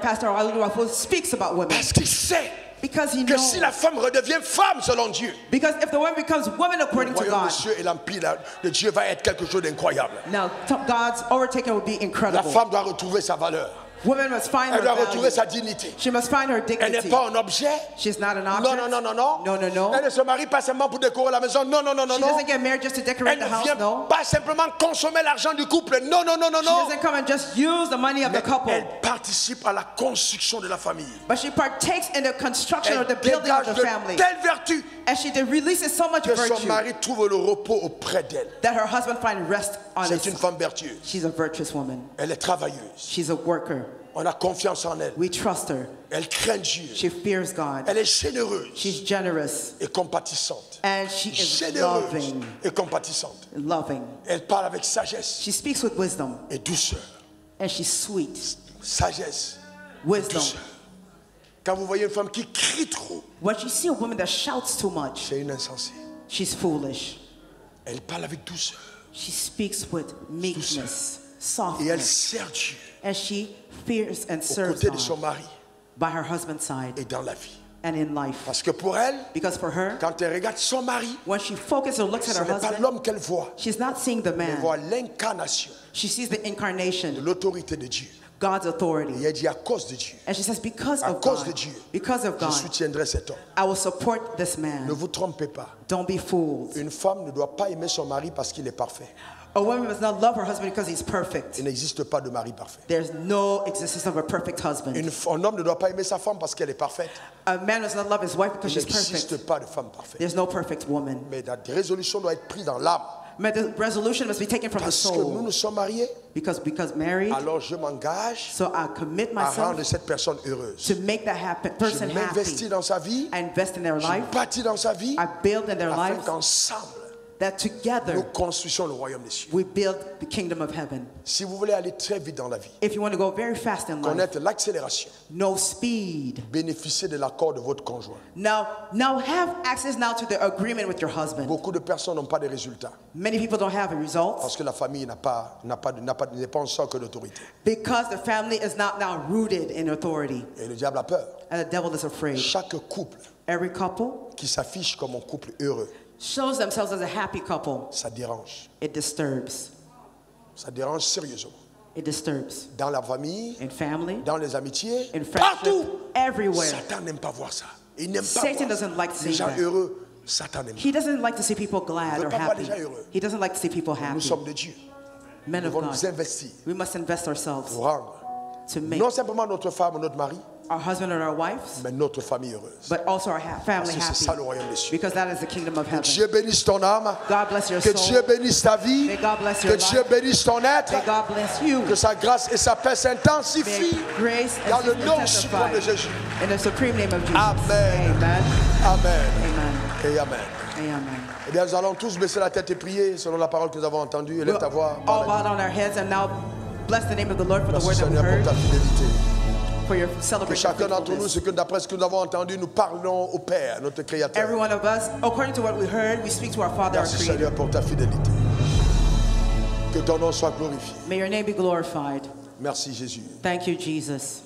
Pastor Alulu speaks about women. Parce qu'il sait Because he que si knows. la femme redevient femme selon Dieu, Because if the woman becomes woman le according to royaume de God, Dieu et l'empire de Dieu va être quelque chose d'incroyable. now God's overtaking will be La incredible. femme doit retrouver sa valeur. Woman must find Elle her doit retrouver sa value. dignité. She must find her Elle n'est dignity. pas un objet. She's not an Non, object. non, non, non, non. No, no, no. Elle ne se marie pas seulement pour décorer la maison. Non, non, non, non, She non. doesn't get married just to decorate Elle the ne house. vient No. pas simplement consommer l'argent du couple. Non, non, non, non, She non. doesn't come and just use the money of the Mais couple. elle participe à la construction de la famille. But she partakes in the construction Elle of the building of dégage the de family. telles vertus And she releases so much que son virtue mari trouve le repos auprès d'elle. that her husband finds rest on C'est his une femme vertueuse. She's a virtuous woman. Elle est travailleuse. She's a worker. On a confiance en elle. We trust her. Elle craint Dieu. She fears God. Elle est généreuse She's generous. et compatissante. And she is Généreuse loving. et compatissante. Loving. Elle parle avec sagesse She speaks with wisdom. et douceur. And she's sweet. Sagesse, Wisdom. douceur. Quand vous voyez une femme qui crie trop, When you see a woman that shouts too much, c'est une insensée. she's foolish. Elle parle avec douceur She speaks with meekness, et elle softness, sert Dieu and she fears and aux serves côtés de son God mari by her husband's side et dans la vie. and in life. Parce que pour elle, Because for her, quand elle regarde son mari, when she focuses or looks at ce her n'est pas husband, l'homme qu'elle voit. she's not seeing the Elle man. voit l'incarnation She sees the de incarnation, l'autorité de Dieu. God's Et authority. elle dit à cause de Dieu, And she says, because à of cause de God, Dieu, because of je God, soutiendrai cet homme. I will support this Ne man. vous trompez pas. Don't be fooled. Une femme ne doit pas aimer son mari parce qu'il est parfait. A woman must not love her husband because he's perfect. Il n'existe pas de mari parfait. There's no existence of a perfect husband. Un homme ne doit pas aimer sa femme parce qu'elle est parfaite. A man does not love his wife because Il she's n'existe perfect. pas de femme parfaite. There's no perfect woman. Mais la résolution doit être prise dans l'âme. But the resolution must be taken from the Parce que nous soul. nous sommes mariés, Because married, alors je m'engage so I commit à rendre myself cette personne heureuse. to make that Je person m'investis happy. dans sa vie, I invest in their je life. bâtis dans sa vie, I build in their afin lives qu'ensemble, that nous together construisions le royaume des cieux. we build the kingdom of heaven. Si vous voulez aller très vite dans la vie, If you want to go very fast in life, connaître l'accélération, no speed. bénéficier de l'accord de votre conjoint. Now have access now to the agreement with your husband. Beaucoup de personnes n'ont pas de résultats Many people don't have results parce que la famille n'est pas en socle d'autorité. because the family is not now rooted in authority. Et le diable a peur. And the devil is afraid. Chaque couple Every couple qui s'affiche comme un couple heureux, shows themselves as a happy couple. ça dérange. It disturbs. Ça dérange sérieusement. It disturbs. Dans la famille, In family, dans les amitiés, in partout. friendship, everywhere. Satan n'aime pas voir ça. Il n'aime pas Satan voir doesn't like les seeing gens that. heureux. Satan n'aime He pas. doesn't like to see people glad veut or pas voir les happy. gens heureux. He doesn't like to see people Nous happy. sommes de Dieu. Men Nous of devons nous God, investir we must invest ourselves pour rendre to make non simplement notre femme ou notre mari, our husband and our wives, mais notre famille heureuse. but also our family Parce que c'est ça happy. le royaume des cieux. Because that is the kingdom of Que heaven. Dieu bénisse ton âme. God bless your Que soul. Dieu bénisse ta vie. May God bless Que your Dieu life. bénisse ton être. May God bless you. Que sa grâce et sa paix May s'intensifient grace dans and le peace nom intensify suprême de Jésus. in the supreme name of Jesus. Amen. Amen. Amen. Amen. Et amen. Amen. Eh bien, nous allons tous baisser la tête et prier selon la parole que nous avons entendue. Élève We'll ta voix. all bow down our heads and now bless the name of the Lord for the Merci word that we Seigneur pour heard, ta fidélité. for your Que celebration of chacun d'entre nous, faithfulness. d'après ce que nous avons entendu, nous parlons au Père, notre Créateur. Every one of us, according to what we heard, we speak to our Father, our Merci Creator. Seigneur pour ta fidélité. Que ton nom soit glorifié. May your name be glorified. Merci Jésus. Thank you, Jesus.